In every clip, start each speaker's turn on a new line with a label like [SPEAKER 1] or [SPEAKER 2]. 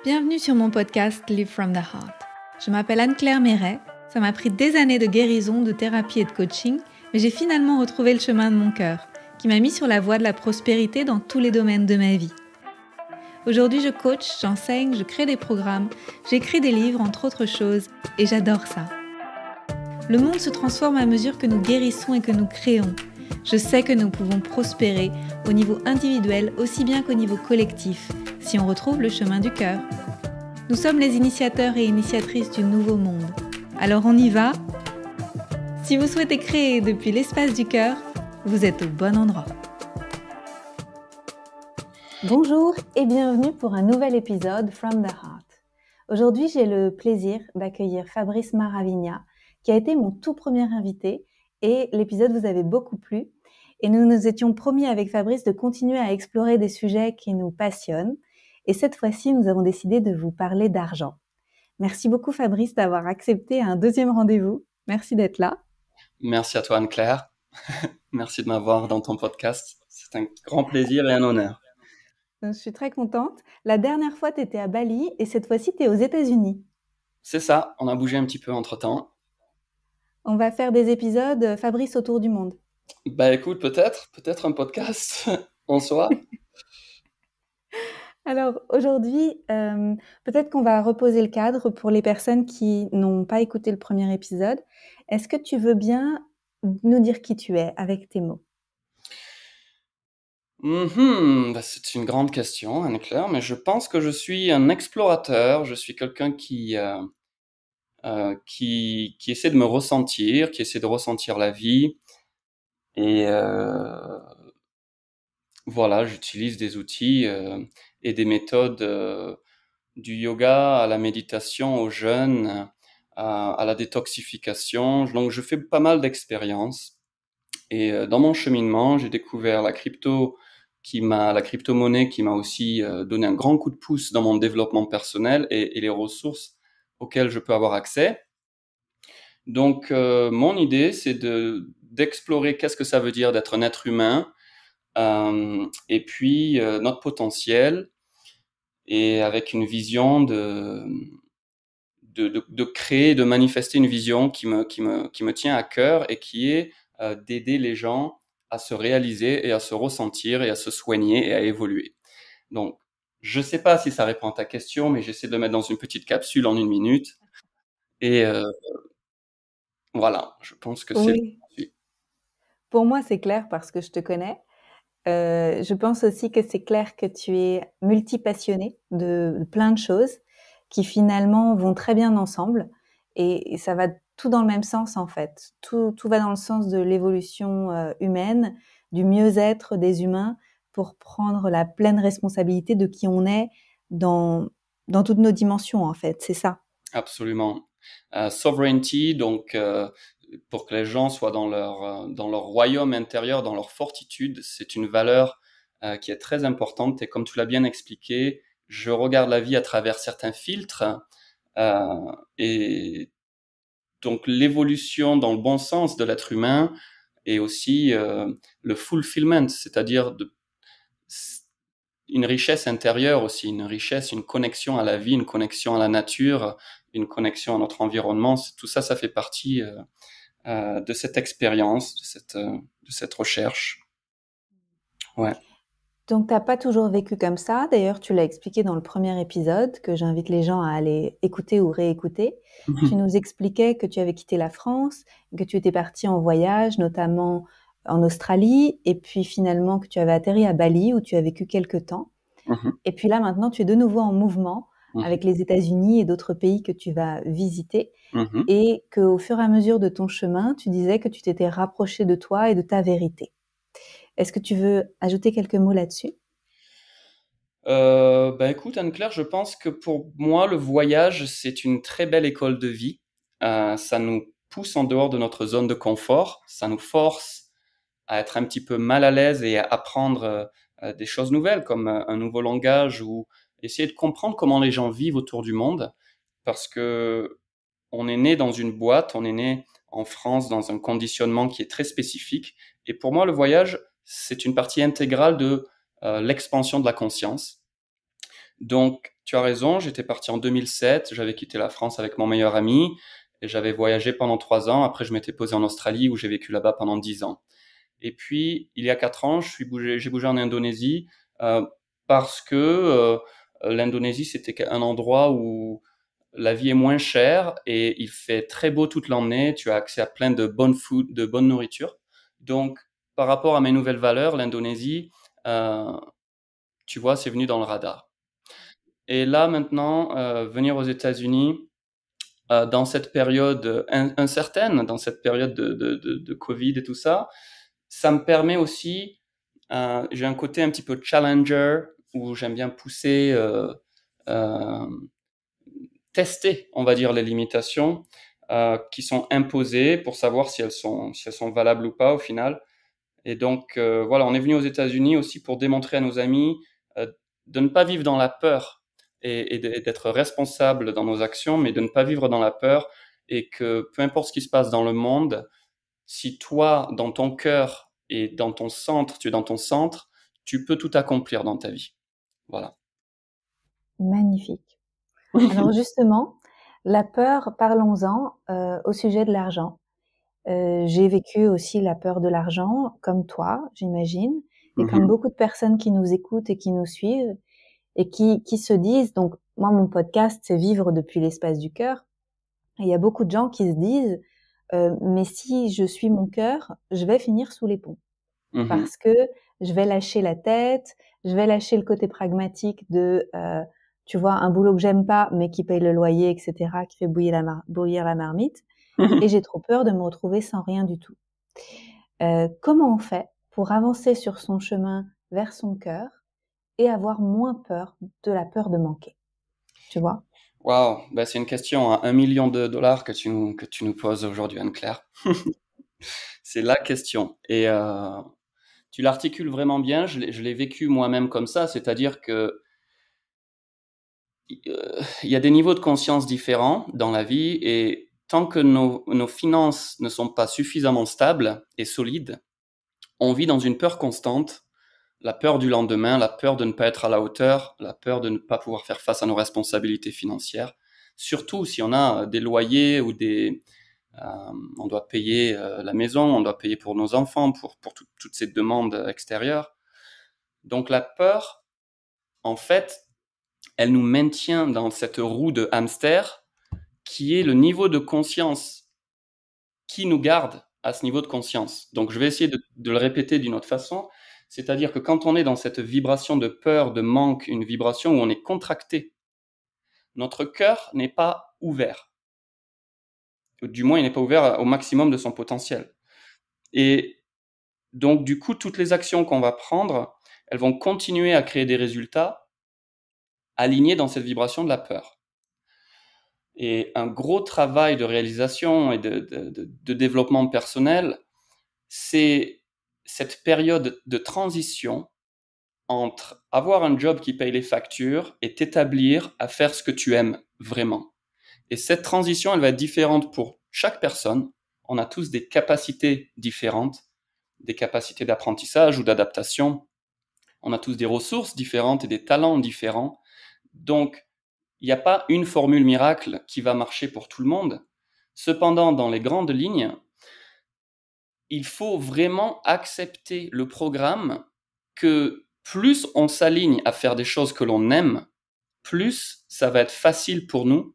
[SPEAKER 1] Bienvenue sur mon podcast Live from the Heart. Je m'appelle Anne-Claire Méret. Ça m'a pris des années de guérison, de thérapie et de coaching, mais j'ai finalement retrouvé le chemin de mon cœur, qui m'a mis sur la voie de la prospérité dans tous les domaines de ma vie. Aujourd'hui, je coach, j'enseigne, je crée des programmes, j'écris des livres, entre autres choses, et j'adore ça. Le monde se transforme à mesure que nous guérissons et que nous créons. Je sais que nous pouvons prospérer au niveau individuel aussi bien qu'au niveau collectif, si on retrouve le chemin du cœur. Nous sommes les initiateurs et initiatrices du nouveau monde. Alors on y va ? Si vous souhaitez créer depuis l'espace du cœur, vous êtes au bon endroit. Bonjour et bienvenue pour un nouvel épisode From the Heart. Aujourd'hui, j'ai le plaisir d'accueillir Fabrice Maravigna, qui a été mon tout premier invité et l'épisode vous avait beaucoup plu. Et nous nous étions promis avec Fabrice de continuer à explorer des sujets qui nous passionnent. Et cette fois-ci, nous avons décidé de vous parler d'argent. Merci beaucoup Fabrice d'avoir accepté un deuxième rendez-vous. Merci d'être là.
[SPEAKER 2] Merci à toi Anne-Claire. Merci de m'avoir dans ton podcast. C'est un grand plaisir et un honneur.
[SPEAKER 1] Je suis très contente. La dernière fois, tu étais à Bali et cette fois-ci, tu es aux États-Unis.
[SPEAKER 2] C'est ça, on a bougé un petit peu entre-temps.
[SPEAKER 1] On va faire des épisodes Fabrice autour du monde.
[SPEAKER 2] Bah écoute, peut-être un podcast en soi.
[SPEAKER 1] Alors aujourd'hui, peut-être qu'on va reposer le cadre pour les personnes qui n'ont pas écouté le premier épisode. Est-ce que tu veux bien nous dire qui tu es avec tes mots ?
[SPEAKER 2] C'est une grande question, Anne-Claire, mais je pense que je suis un explorateur. Je suis quelqu'un qui essaie de me ressentir, qui essaie de ressentir la vie. Et voilà, j'utilise des outils et des méthodes du yoga à la méditation, au jeûne, à la détoxification. Donc, je fais pas mal d'expériences. Et dans mon cheminement, j'ai découvert la crypto-monnaie qui m'a aussi donné un grand coup de pouce dans mon développement personnel et les ressources auxquelles je peux avoir accès. Donc, mon idée, c'est d'explorer qu'est-ce que ça veut dire d'être un être humain, et puis notre potentiel, et avec une vision de créer, de manifester une vision qui me tient à cœur et qui est d'aider les gens à se réaliser et à se ressentir et à se soigner et à évoluer. Donc, je sais pas si ça répond à ta question, mais j'essaie de le mettre dans une petite capsule en 1 minute. Et voilà, je pense que c'est...
[SPEAKER 1] Oui. Pour moi, c'est clair parce que je te connais. Je pense aussi que c'est clair que tu es multipassionné de plein de choses qui finalement vont très bien ensemble et ça va tout dans le même sens en fait. Tout va dans le sens de l'évolution humaine, du mieux-être des humains pour prendre la pleine responsabilité de qui on est dans toutes nos dimensions en fait, c'est ça.
[SPEAKER 2] Absolument. Sovereignty, donc pour que les gens soient dans leur royaume intérieur, dans leur fortitude, c'est une valeur qui est très importante. Et comme tu l'as bien expliqué, je regarde la vie à travers certains filtres. Et donc l'évolution dans le bon sens de l'être humain et aussi le fulfillment, c'est-à-dire une richesse intérieure aussi, une richesse, une connexion à la vie, une connexion à la nature, une connexion à notre environnement. Tout ça, ça fait partie de cette expérience, de cette recherche. Ouais.
[SPEAKER 1] Donc, t'as pas toujours vécu comme ça. D'ailleurs, tu l'as expliqué dans le premier épisode, que j'invite les gens à aller écouter ou réécouter. Tu nous expliquais que tu avais quitté la France, que tu étais parti en voyage, notamment en Australie, et puis finalement que tu avais atterri à Bali, où tu as vécu quelques temps. Et puis là, maintenant, tu es de nouveau en mouvement avec les États-Unis et d'autres pays que tu vas visiter. Et qu'au fur et à mesure de ton chemin, tu disais que tu t'étais rapproché de toi et de ta vérité. Est-ce que tu veux ajouter quelques mots là-dessus ?
[SPEAKER 2] Écoute, Anne-Claire, je pense que pour moi, le voyage, c'est une très belle école de vie. Ça nous pousse en dehors de notre zone de confort. Ça nous force à être un petit peu mal à l'aise et à apprendre des choses nouvelles, comme un nouveau langage ou essayer de comprendre comment les gens vivent autour du monde. Parce que on est né dans une boîte, on est né en France dans un conditionnement qui est très spécifique. Et pour moi, le voyage, c'est une partie intégrale de l'expansion de la conscience. Donc, tu as raison, j'étais parti en 2007, j'avais quitté la France avec mon meilleur ami et j'avais voyagé pendant 3 ans. Après, je m'étais posé en Australie où j'ai vécu là-bas pendant 10 ans. Et puis, il y a 4 ans, j'ai bougé en Indonésie euh, parce que l'Indonésie, c'était un endroit où la vie est moins chère et il fait très beau toute l'année. Tu as accès à plein de bonnes food, de bonne nourriture. Donc, par rapport à mes nouvelles valeurs, l'Indonésie, euh, tu vois, c'est venu dans le radar. Et là, maintenant, venir aux États-Unis, dans cette période incertaine, dans cette période de Covid et tout ça, ça me permet aussi, j'ai un côté un petit peu challenger, où j'aime bien pousser, euh, tester, on va dire, les limitations qui sont imposées pour savoir si elles sont valables ou pas au final. Et donc, voilà, on est venu aux États-Unis aussi pour démontrer à nos amis euh, de ne pas vivre dans la peur et d'être responsable dans nos actions, mais de ne pas vivre dans la peur et que peu importe ce qui se passe dans le monde, si toi, dans ton cœur et dans ton centre, tu es dans ton centre, tu peux tout accomplir dans ta vie. Voilà.
[SPEAKER 3] Magnifique. Alors justement, la peur, parlons-en au sujet de l'argent. J'ai vécu aussi la peur de l'argent, comme toi, j'imagine, et comme
[SPEAKER 2] Mhm.
[SPEAKER 3] beaucoup de personnes qui nous écoutent et qui nous suivent, et qui se disent, donc moi mon podcast c'est Vivre depuis l'espace du cœur, et il y a beaucoup de gens qui se disent, mais si je suis mon cœur, je vais finir sous les ponts,
[SPEAKER 2] Mhm.
[SPEAKER 3] parce que je vais lâcher la tête, je vais lâcher le côté pragmatique de, tu vois, un boulot que j'aime pas, mais qui paye le loyer, etc., qui fait bouillir la marmite, et j'ai trop peur de me retrouver sans rien du tout. Comment on fait pour avancer sur son chemin vers son cœur et avoir moins peur de la peur de manquer, tu vois?
[SPEAKER 2] Waouh, ben, c'est une question à 1 million de dollars que tu nous poses aujourd'hui, Anne-Claire. C'est la question. Et tu l'articules vraiment bien. Je l'ai vécu moi-même comme ça, c'est-à-dire que il y a des niveaux de conscience différents dans la vie et tant que nos finances ne sont pas suffisamment stables et solides, on vit dans une peur constante, la peur du lendemain, la peur de ne pas être à la hauteur, la peur de ne pas pouvoir faire face à nos responsabilités financières, surtout si on a des loyers ou on doit payer la maison, on doit payer pour nos enfants, pour toutes ces demandes extérieures. Donc la peur, en fait, elle nous maintient dans cette roue de hamster qui est le niveau de conscience qui nous garde à ce niveau de conscience. Donc je vais essayer de le répéter d'une autre façon, c'est-à-dire que quand on est dans cette vibration de peur, de manque, une vibration où on est contracté, notre cœur n'est pas ouvert. Du moins, il n'est pas ouvert au maximum de son potentiel. Et donc, du coup, toutes les actions qu'on va prendre, elles vont continuer à créer des résultats alignés dans cette vibration de la peur. Et un gros travail de réalisation et de développement personnel, c'est cette période de transition entre avoir un job qui paye les factures et t'établir à faire ce que tu aimes vraiment. Et cette transition, elle va être différente pour chaque personne. On a tous des capacités différentes, des capacités d'apprentissage ou d'adaptation. On a tous des ressources différentes et des talents différents. Donc, il n'y a pas une formule miracle qui va marcher pour tout le monde. Cependant, dans les grandes lignes, il faut vraiment accepter le programme que plus on s'aligne à faire des choses que l'on aime, plus ça va être facile pour nous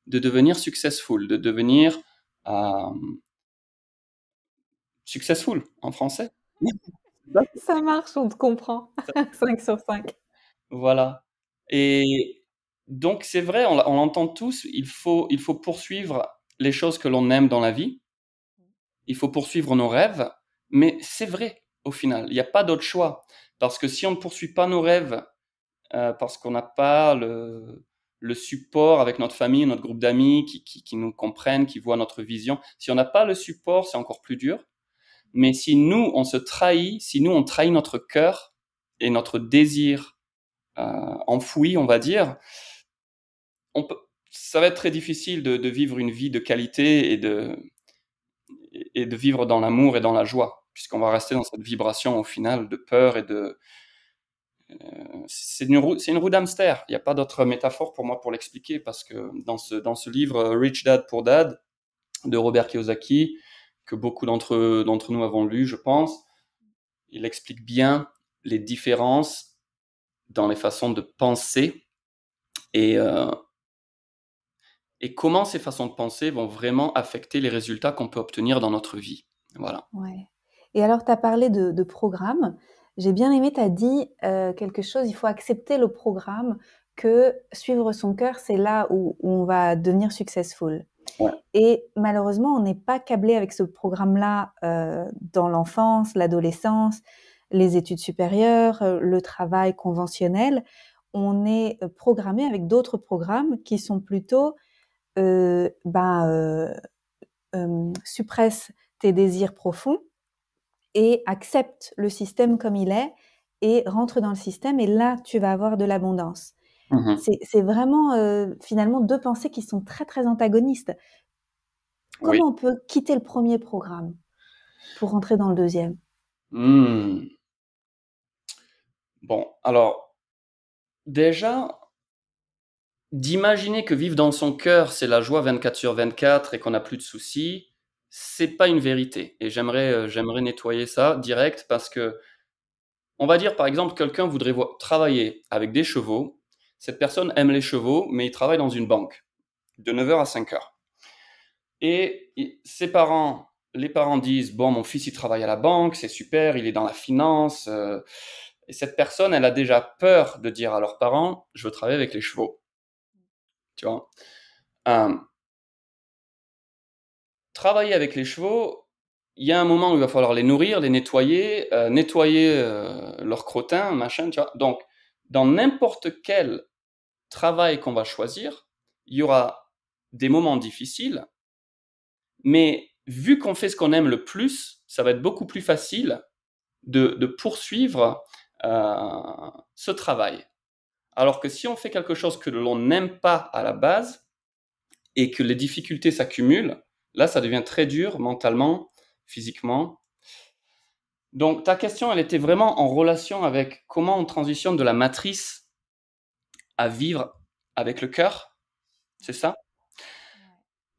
[SPEAKER 2] de devenir successful, de devenir euh, successful en français.
[SPEAKER 3] Ça marche, on te comprend. 5 sur 5.
[SPEAKER 2] Voilà. Et donc c'est vrai, on l'entend tous, il faut poursuivre les choses que l'on aime dans la vie, il faut poursuivre nos rêves, mais c'est vrai au final, il n'y a pas d'autre choix. Parce que si on ne poursuit pas nos rêves, parce qu'on n'a pas le support avec notre famille, notre groupe d'amis qui nous comprennent, qui voient notre vision, si on n'a pas le support, c'est encore plus dur. Mais si nous, on se trahit, si nous, on trahit notre cœur et notre désir enfoui, on va dire, ça va être très difficile de vivre une vie de qualité et de vivre dans l'amour et dans la joie, puisqu'on va rester dans cette vibration au final de peur C'est une roue d'hamster. Il n'y a pas d'autre métaphore pour moi pour l'expliquer, parce que dans ce livre Rich Dad Poor Dad de Robert Kiyosaki, que beaucoup d'entre nous avons lu, je pense, il explique bien les différences dans les façons de penser et comment ces façons de penser vont vraiment affecter les résultats qu'on peut obtenir dans notre vie. Voilà.
[SPEAKER 3] Ouais. Et alors, tu as parlé de programme. J'ai bien aimé, tu as dit quelque chose, il faut accepter le programme, que suivre son cœur, c'est là où on va devenir successful.
[SPEAKER 2] Ouais.
[SPEAKER 3] Et malheureusement, on n'est pas câblé avec ce programme-là dans l'enfance, l'adolescence, les études supérieures, le travail conventionnel. On est programmé avec d'autres programmes qui sont plutôt suppresse tes désirs profonds et accepte le système comme il est et rentre dans le système, et là, tu vas avoir de l'abondance. C'est vraiment finalement deux pensées qui sont très, très antagonistes. Comment on peut quitter le premier programme pour rentrer dans le deuxième?
[SPEAKER 2] Bon, alors, déjà, d'imaginer que vivre dans son cœur, c'est la joie 24/24 et qu'on n'a plus de soucis, c'est pas une vérité. Et j'aimerais nettoyer ça direct, parce que, on va dire par exemple, quelqu'un voudrait travailler avec des chevaux. Cette personne aime les chevaux, mais il travaille dans une banque de 9h à 5h. Et les parents disent, bon, mon fils il travaille à la banque, c'est super, il est dans la finance. Et cette personne, elle a déjà peur de dire à leurs parents, je veux travailler avec les chevaux. Tu vois, travailler avec les chevaux, il y a un moment où il va falloir les nourrir, les nettoyer, leurs crottins, machin, tu vois. Donc, dans n'importe quel travail qu'on va choisir, il y aura des moments difficiles, mais vu qu'on fait ce qu'on aime le plus, ça va être beaucoup plus facile de poursuivre ce travail. Alors que si on fait quelque chose que l'on n'aime pas à la base et que les difficultés s'accumulent, là, ça devient très dur mentalement, physiquement. Donc, ta question, elle était vraiment en relation avec comment on transitionne de la matrice à vivre avec le cœur, c'est ça?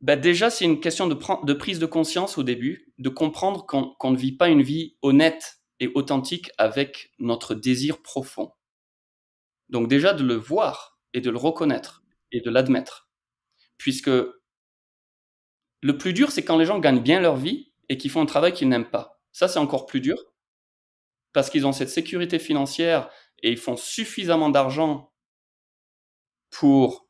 [SPEAKER 2] Ben déjà, c'est une question de prise de conscience au début, de comprendre qu'on ne vit pas une vie honnête et authentique avec notre désir profond. Donc déjà, de le voir et de le reconnaître et de l'admettre. Puisque le plus dur, c'est quand les gens gagnent bien leur vie et qu'ils font un travail qu'ils n'aiment pas. Ça, c'est encore plus dur, parce qu'ils ont cette sécurité financière et ils font suffisamment d'argent pour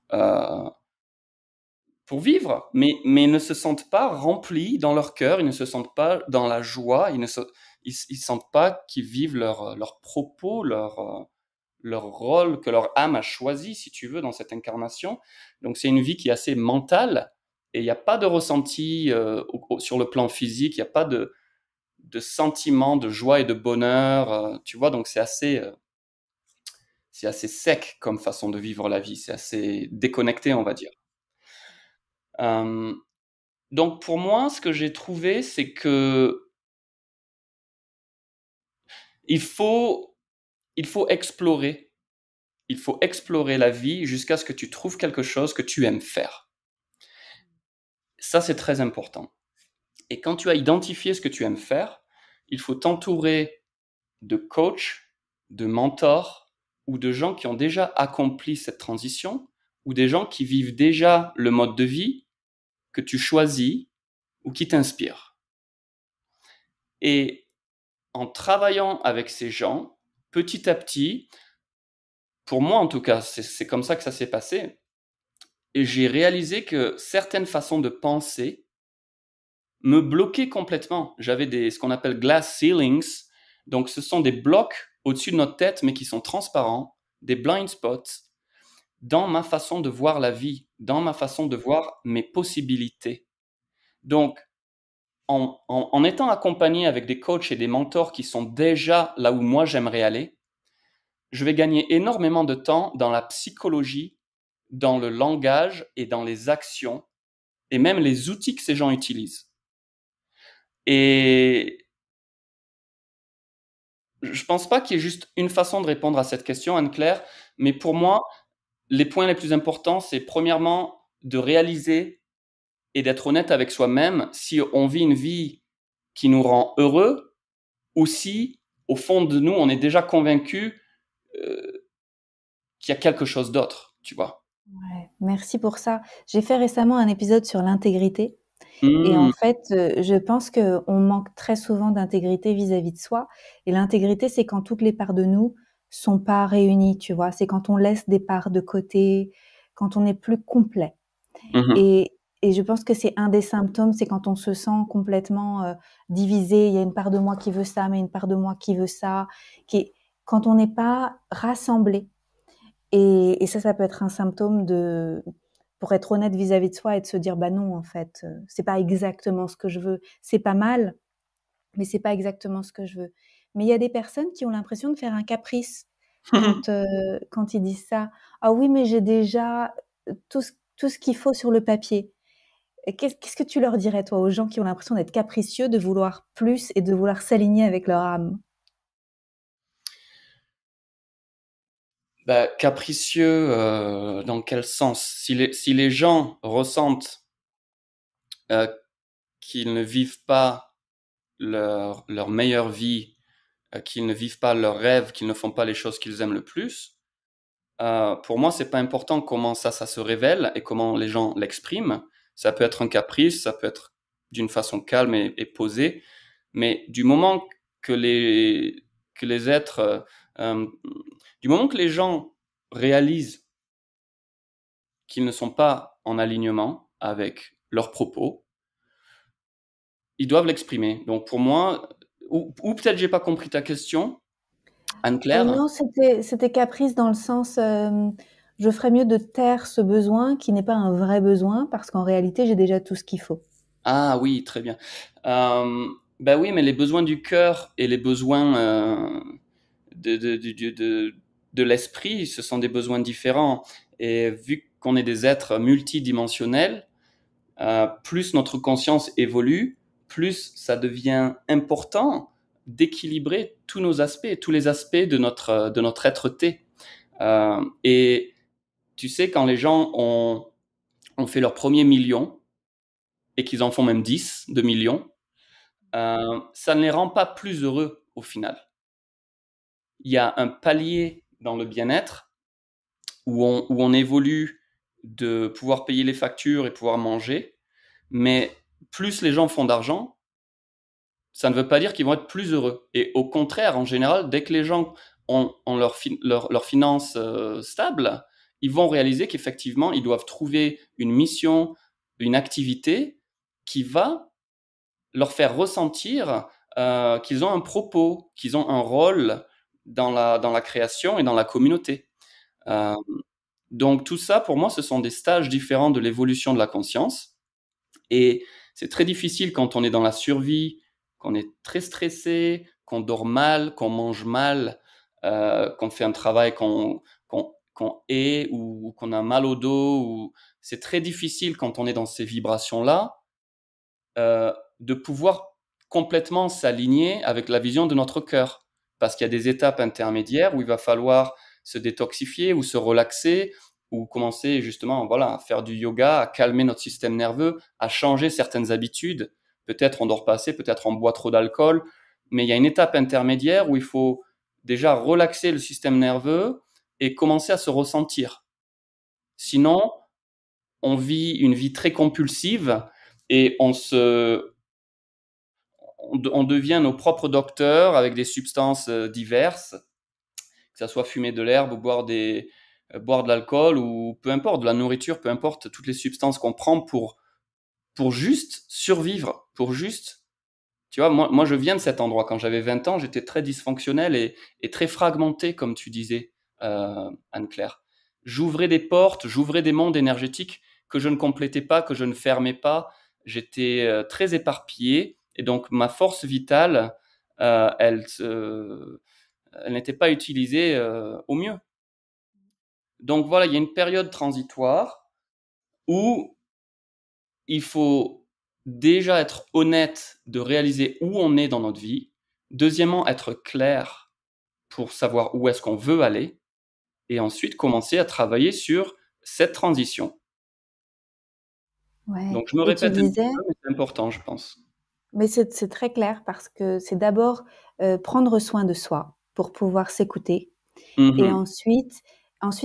[SPEAKER 2] vivre, mais ne se sentent pas remplis dans leur cœur, ils ne se sentent pas dans la joie, ils sentent pas qu'ils vivent leur propos, leur rôle que leur âme a choisi, si tu veux, dans cette incarnation. Donc c'est une vie qui est assez mentale, et il n'y a pas de ressenti sur le plan physique, il n'y a pas de sentiment de joie et de bonheur, tu vois, donc c'est assez sec comme façon de vivre la vie, c'est assez déconnecté, on va dire. Donc pour moi, ce que j'ai trouvé, c'est que il faut explorer. Il faut explorer la vie jusqu'à ce que tu trouves quelque chose que tu aimes faire. Ça, c'est très important. Et quand tu as identifié ce que tu aimes faire, il faut t'entourer de coachs, de mentors ou de gens qui ont déjà accompli cette transition, ou des gens qui vivent déjà le mode de vie que tu choisis ou qui t'inspirent. Et en travaillant avec ces gens, petit à petit, pour moi en tout cas, c'est comme ça que ça s'est passé, et j'ai réalisé que certaines façons de penser me bloquaient complètement. J'avais ce qu'on appelle glass ceilings, donc ce sont des blocs au-dessus de notre tête, mais qui sont transparents, des blind spots, dans ma façon de voir la vie, dans ma façon de voir mes possibilités. Donc, en étant accompagné avec des coachs et des mentors qui sont déjà là où moi j'aimerais aller, je vais gagner énormément de temps dans la psychologie, dans le langage et dans les actions, et même les outils que ces gens utilisent. Et je pense pas qu'il y ait juste une façon de répondre à cette question, Anne-Claire, mais pour moi, les points les plus importants, c'est premièrement de réaliser et d'être honnête avec soi-même si on vit une vie qui nous rend heureux ou si, au fond de nous, on est déjà convaincu qu'il y a quelque chose d'autre, tu vois.
[SPEAKER 3] Ouais, merci pour ça. J'ai fait récemment un épisode sur l'intégrité. Et en
[SPEAKER 2] Mmh.
[SPEAKER 3] fait, je pense qu'on manque très souvent d'intégrité vis-à-vis de soi. Et l'intégrité, c'est quand toutes les parts de nous sont pas réunies, tu vois. C'est quand on laisse des parts de côté, quand on n'est plus complet.
[SPEAKER 2] Mmh.
[SPEAKER 3] Et je pense que c'est un des symptômes, c'est quand on se sent complètement divisé. Il y a une part de moi qui veut ça, mais une part de moi qui veut ça. Quand on n'est pas rassemblé. Et ça peut être un symptôme pour être honnête vis-à-vis de soi et de se dire, bah non, en fait, c'est pas exactement ce que je veux. C'est pas mal, mais c'est pas exactement ce que je veux. Mais il y a des personnes qui ont l'impression de faire un caprice quand ils disent ça. Ah oui, mais j'ai déjà tout ce qu'il faut sur le papier. Et qu'est-ce que tu leur dirais, toi, aux gens qui ont l'impression d'être capricieux, de vouloir plus et de vouloir s'aligner avec leur âme?
[SPEAKER 2] Bah, capricieux, dans quel sens? Si les gens ressentent euh, qu'ils ne vivent pas leur meilleure vie, qu'ils ne vivent pas leurs rêves, qu'ils ne font pas les choses qu'ils aiment le plus, pour moi, c'est pas important comment ça se révèle et comment les gens l'expriment. Ça peut être un caprice, ça peut être d'une façon calme et posée, mais que les êtres, euh, du moment que les gens réalisent qu'ils ne sont pas en alignement avec leurs propos, ils doivent l'exprimer. Donc pour moi, ou peut-être j'ai pas compris ta question, Anne-Claire.
[SPEAKER 3] Non, c'était caprice dans le sens, je ferais mieux de taire ce besoin qui n'est pas un vrai besoin parce qu'en réalité, j'ai déjà tout ce qu'il faut.
[SPEAKER 2] Ah oui, très bien. Ben oui, mais les besoins du cœur et les besoins de, de, de, de, de- de l'esprit, ce sont des besoins différents. Et vu qu'on est des êtres multidimensionnels, plus notre conscience évolue, plus ça devient important d'équilibrer tous nos aspects, tous les aspects de notre être-té. Et tu sais, quand les gens ont fait leur premier million et qu'ils en font même 10 de millions, ça ne les rend pas plus heureux au final. Il y a un palier dans le bien-être où on évolue de pouvoir payer les factures et pouvoir manger, mais plus les gens font d'argent, ça ne veut pas dire qu'ils vont être plus heureux. Et au contraire, en général, dès que les gens ont leur finances stables, ils vont réaliser qu'effectivement, ils doivent trouver une mission, une activité qui va leur faire ressentir qu'ils ont un propos, qu'ils ont un rôle dans la création et dans la communauté. Euh, donc tout ça, pour moi, ce sont des stages différents de l'évolution de la conscience. Et c'est très difficile quand on est dans la survie, qu'on est très stressé, qu'on dort mal, qu'on mange mal, qu'on fait un travail qu'on hait ou qu'on a mal au dos. C'est très difficile quand on est dans ces vibrations-là de pouvoir complètement s'aligner avec la vision de notre cœur. Parce qu'il y a des étapes intermédiaires où il va falloir se détoxifier ou se relaxer ou commencer justement voilà, à faire du yoga, à calmer notre système nerveux, à changer certaines habitudes. Peut-être on dort pas assez, peut-être on boit trop d'alcool, mais il y a une étape intermédiaire où il faut déjà relaxer le système nerveux et commencer à se ressentir. Sinon, on vit une vie très compulsive et on devient nos propres docteurs avec des substances diverses, que ça soit fumer de l'herbe ou boire de l'alcool ou peu importe, de la nourriture, peu importe, toutes les substances qu'on prend pour juste survivre, pour juste... Tu vois, moi, je viens de cet endroit. Quand j'avais 20 ans, j'étais très dysfonctionnel et très fragmenté, comme tu disais, Anne-Claire. J'ouvrais des portes, j'ouvrais des mondes énergétiques que je ne complétais pas, que je ne fermais pas. J'étais très éparpillé. Et donc, ma force vitale, euh, elle, se- elle n'était pas utilisée au mieux. Donc voilà, il y a une période transitoire où il faut déjà être honnête de réaliser où on est dans notre vie. Deuxièmement, être clair pour savoir où est-ce qu'on veut aller et ensuite commencer à travailler sur cette transition.
[SPEAKER 3] Ouais.
[SPEAKER 2] Donc, je me
[SPEAKER 3] Et tu
[SPEAKER 2] répète un petit
[SPEAKER 3] disais,
[SPEAKER 2] peu, mais c'est important, je pense.
[SPEAKER 3] mais c'est très clair parce que c'est d'abord prendre soin de soi pour pouvoir s'écouter. Et
[SPEAKER 2] Mhm.
[SPEAKER 3] ensuite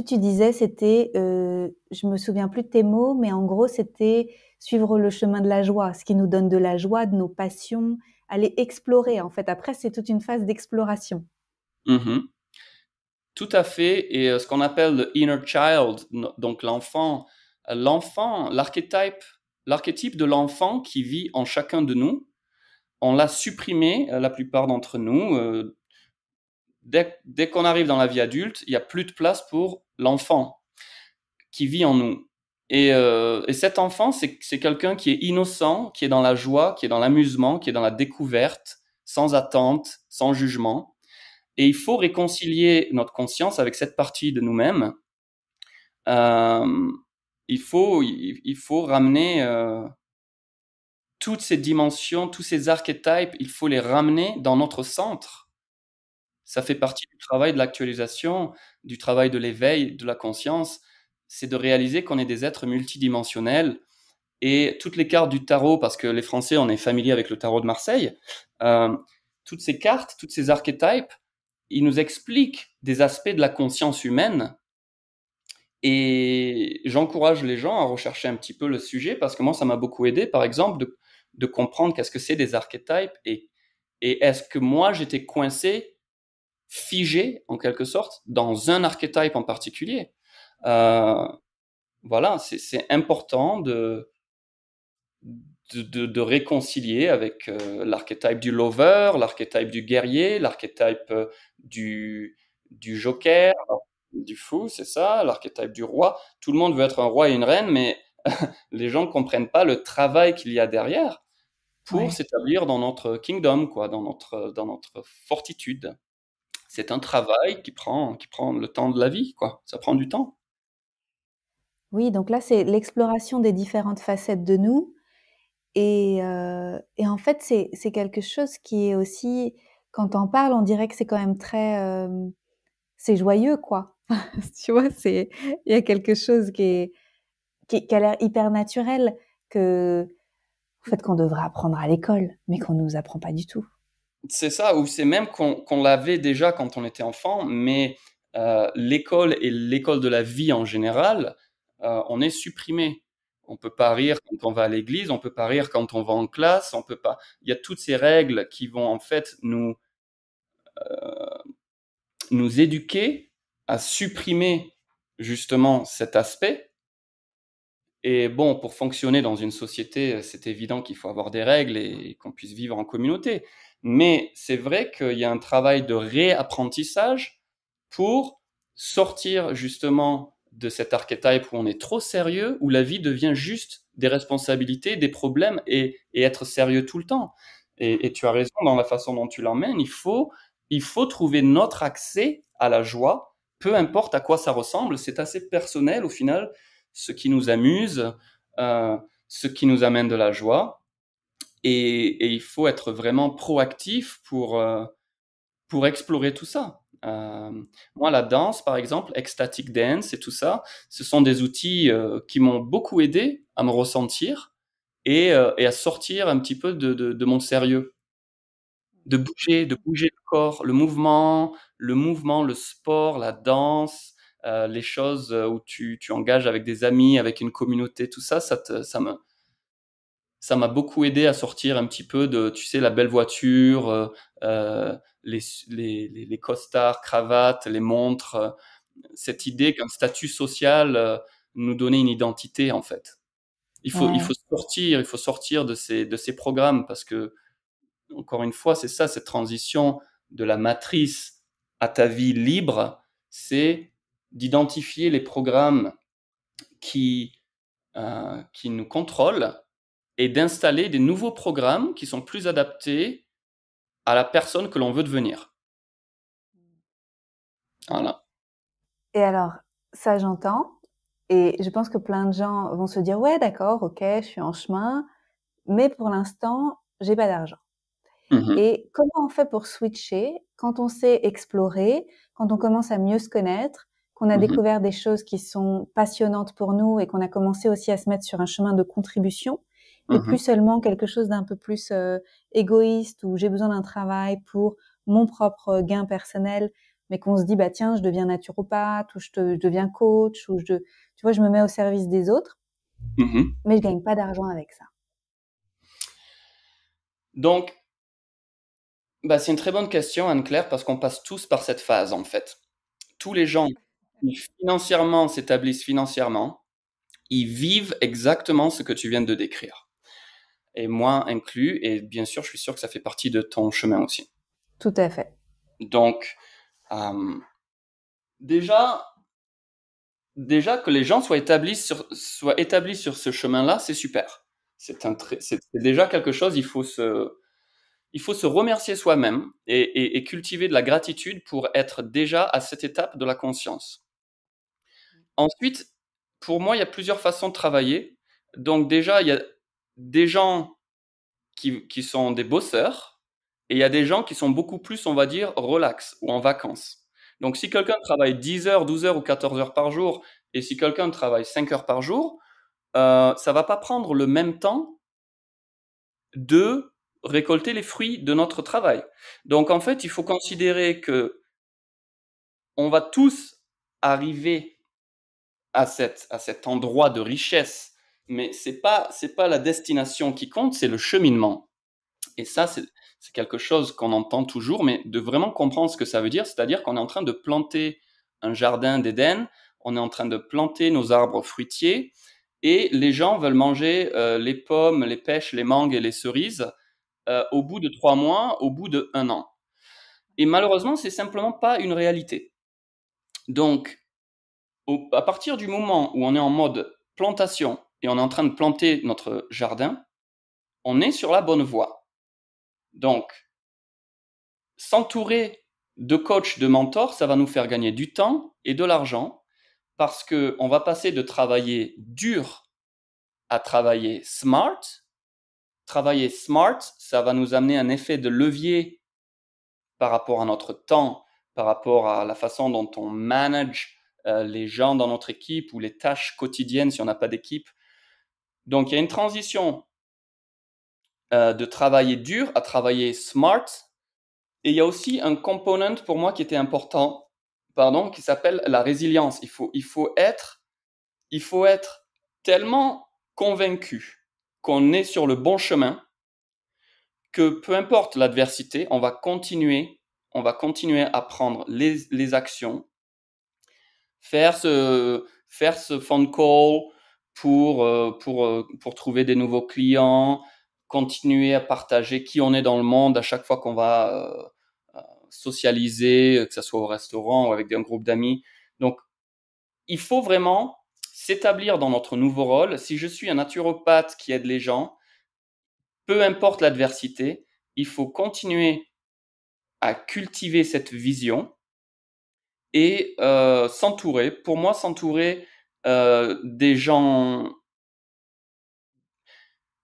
[SPEAKER 3] tu disais, c'était, je me souviens plus de tes mots, mais en gros, c'était suivre le chemin de la joie, ce qui nous donne de la joie, de nos passions, aller explorer. En fait, après, c'est toute une phase d'exploration.
[SPEAKER 2] Mhm. Tout à fait. Et ce qu'on appelle le inner child, donc l'archétype de l'enfant qui vit en chacun de nous, on l'a supprimé, la plupart d'entre nous. Dès qu'on arrive dans la vie adulte, il n'y a plus de place pour l'enfant qui vit en nous. Et cet enfant, c'est quelqu'un qui est innocent, qui est dans la joie, qui est dans l'amusement, qui est dans la découverte, sans attente, sans jugement. Et il faut réconcilier notre conscience avec cette partie de nous-mêmes. Euh, il faut ramener toutes ces dimensions, tous ces archétypes, il faut les ramener dans notre centre. Ça fait partie du travail de l'actualisation, du travail de l'éveil, de la conscience. C'est de réaliser qu'on est des êtres multidimensionnels. Et toutes les cartes du tarot, parce que les Français, on est familier avec le tarot de Marseille, euh, toutes ces cartes, tous ces archétypes, ils nous expliquent des aspects de la conscience humaine. Et j'encourage les gens à rechercher un petit peu le sujet parce que moi, ça m'a beaucoup aidé, par exemple, de comprendre qu'est-ce que c'est des archétypes et est-ce que moi, j'étais coincé, figé, en quelque sorte, dans un archétype en particulier. Euh, voilà, c'est important de réconcilier avec l'archétype du lover, l'archétype du guerrier, l'archétype du joker, du fou, c'est ça, l'archétype du roi. Tout le monde veut être un roi et une reine, mais les gens ne comprennent pas le travail qu'il y a derrière pour
[SPEAKER 3] Ouais.
[SPEAKER 2] s'établir dans notre kingdom, quoi, dans notre fortitude. C'est un travail qui prend le temps de la vie, quoi. Ça prend du temps.
[SPEAKER 3] Oui, donc là, c'est l'exploration des différentes facettes de nous. Et en fait, c'est quelque chose qui est aussi, quand on parle, on dirait que c'est quand même très, c'est joyeux, quoi. Tu vois, il y a quelque chose qui a l'air hyper naturel, que, en fait, qu'on devrait apprendre à l'école, mais qu'on nous apprend pas du tout.
[SPEAKER 2] C'est ça, ou c'est même qu'on l'avait déjà quand on était enfant, mais l'école et l'école de la vie en général, on est supprimé. On peut pas rire quand on va à l'église, on peut pas rire quand on va en classe, on peut pas. Il y a toutes ces règles qui vont en fait nous éduquer à supprimer justement cet aspect. Et bon, pour fonctionner dans une société, c'est évident qu'il faut avoir des règles et qu'on puisse vivre en communauté. Mais c'est vrai qu'il y a un travail de réapprentissage pour sortir justement de cet archétype où on est trop sérieux, où la vie devient juste des responsabilités, des problèmes et être sérieux tout le temps. Et tu as raison dans la façon dont tu l'emmènes. Il faut trouver notre accès à la joie, peu importe à quoi ça ressemble. C'est assez personnel au final ce qui nous amuse, euh, ce qui nous amène de la joie. Et il faut être vraiment proactif pour explorer tout ça. Moi, la danse, par exemple, ecstatic dance et tout ça, ce sont des outils qui m'ont beaucoup aidé à me ressentir et à sortir un petit peu de mon sérieux, de bouger le corps, le mouvement, le sport, la danse, les choses où tu engages avec des amis, avec une communauté, tout ça, ça m'a beaucoup aidé à sortir un petit peu de, tu sais, la belle voiture, euh, les costards, cravates, les montres, cette idée qu'un statut social nous donnait une identité en fait. Il faut
[SPEAKER 3] Ouais.
[SPEAKER 2] sortir de ces programmes parce que encore une fois, c'est ça, cette transition de la matrice à ta vie libre, c'est d'identifier les programmes qui nous contrôlent et d'installer des nouveaux programmes qui sont plus adaptés à la personne que l'on veut devenir. Voilà.
[SPEAKER 3] Et alors, ça, j'entends. Et je pense que plein de gens vont se dire, ouais, d'accord, ok, je suis en chemin, mais pour l'instant, j'ai pas d'argent.
[SPEAKER 2] Mhm.
[SPEAKER 3] Et comment on fait pour switcher quand on sait explorer, quand on commence à mieux se connaître, qu'on a
[SPEAKER 2] Mhm.
[SPEAKER 3] découvert des choses qui sont passionnantes pour nous et qu'on a commencé aussi à se mettre sur un chemin de contribution et plus
[SPEAKER 2] Mhm.
[SPEAKER 3] seulement quelque chose d'un peu plus égoïste où j'ai besoin d'un travail pour mon propre gain personnel, mais qu'on se dit bah tiens je deviens naturopathe ou je deviens coach ou tu vois je me mets au service des autres,
[SPEAKER 2] Mhm.
[SPEAKER 3] mais je gagne pas d'argent avec ça.
[SPEAKER 2] Donc, bah, c'est une très bonne question, Anne-Claire, parce qu'on passe tous par cette phase, en fait. Tous les gens qui financièrement s'établissent financièrement, ils vivent exactement ce que tu viens de décrire. Et moi inclus, et bien sûr, je suis sûr que ça fait partie de ton chemin aussi.
[SPEAKER 3] Tout à fait.
[SPEAKER 2] Donc, euh, déjà, déjà que les gens soient établis sur ce chemin-là, c'est super. C'est déjà quelque chose, il faut se remercier soi-même et cultiver de la gratitude pour être déjà à cette étape de la conscience. Ensuite, pour moi, il y a plusieurs façons de travailler. Donc déjà, il y a des gens qui sont des bosseurs et il y a des gens qui sont beaucoup plus, on va dire, relax ou en vacances. Donc si quelqu'un travaille 10 heures, 12 heures ou 14 heures par jour et si quelqu'un travaille 5 heures par jour, ça va pas prendre le même temps de récolter les fruits de notre travail. Donc en fait, il faut considérer que on va tous arriver à cet endroit de richesse, mais c'est pas la destination qui compte, c'est le cheminement. Et ça, c'est quelque chose qu'on entend toujours, mais de vraiment comprendre ce que ça veut dire, c'est-à-dire qu'on est en train de planter un jardin d'Éden, on est en train de planter nos arbres fruitiers, et les gens veulent manger les pommes, les pêches, les mangues et les cerises au bout de 3 mois, au bout de 1 an. Et malheureusement, c'est simplement pas une réalité. Donc, à partir du moment où on est en mode plantation et on est en train de planter notre jardin, on est sur la bonne voie. Donc, s'entourer de coachs, de mentors, ça va nous faire gagner du temps et de l'argent parce qu'on va passer de travailler dur à travailler smart. Travailler smart, ça va nous amener un effet de levier par rapport à notre temps, par rapport à la façon dont on manage les gens dans notre équipe ou les tâches quotidiennes si on n'a pas d'équipe. Donc il y a une transition de travailler dur à travailler smart. Et il y a aussi un component pour moi qui était important, pardon, qui s'appelle la résilience. Il faut être tellement convaincu qu'on est sur le bon chemin que peu importe l'adversité, on va continuer à prendre les actions, faire ce phone call pour trouver des nouveaux clients, continuer à partager qui on est dans le monde à chaque fois qu'on va socialiser, que ce soit au restaurant ou avec un groupe d'amis. Donc, il faut vraiment s'établir dans notre nouveau rôle. Si je suis un naturopathe qui aide les gens, peu importe l'adversité, il faut continuer à cultiver cette vision et s'entourer. Pour moi, s'entourer des gens,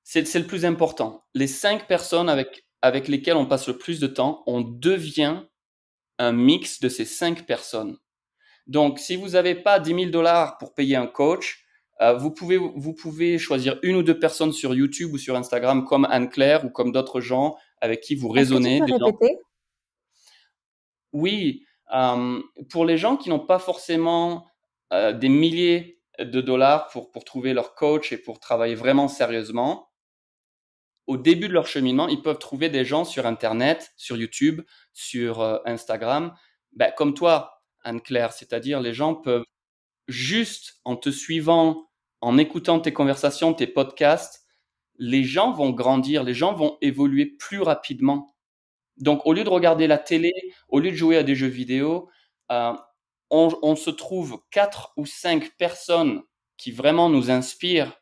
[SPEAKER 2] c'est le plus important. Les 5 personnes avec lesquelles on passe le plus de temps, on devient un mix de ces 5 personnes. Donc, si vous n'avez pas 10 000 dollars pour payer un coach, vous pouvez choisir une ou deux personnes sur YouTube ou sur Instagram comme Anne-Claire ou comme d'autres gens avec qui vous
[SPEAKER 3] Est-ce que tu
[SPEAKER 2] raisonnez.
[SPEAKER 3] peux
[SPEAKER 2] Des gens.
[SPEAKER 3] répéter?
[SPEAKER 2] Oui, pour les gens qui n'ont pas forcément des milliers de dollars pour trouver leur coach et pour travailler vraiment sérieusement, au début de leur cheminement, ils peuvent trouver des gens sur Internet, sur YouTube, sur Instagram, ben, comme toi, Anne-Claire, c'est-à-dire les gens peuvent juste en te suivant, en écoutant tes conversations, tes podcasts, les gens vont grandir, les gens vont évoluer plus rapidement. Donc, au lieu de regarder la télé, au lieu de jouer à des jeux vidéo, euh, on se trouve 4 ou 5 personnes qui vraiment nous inspirent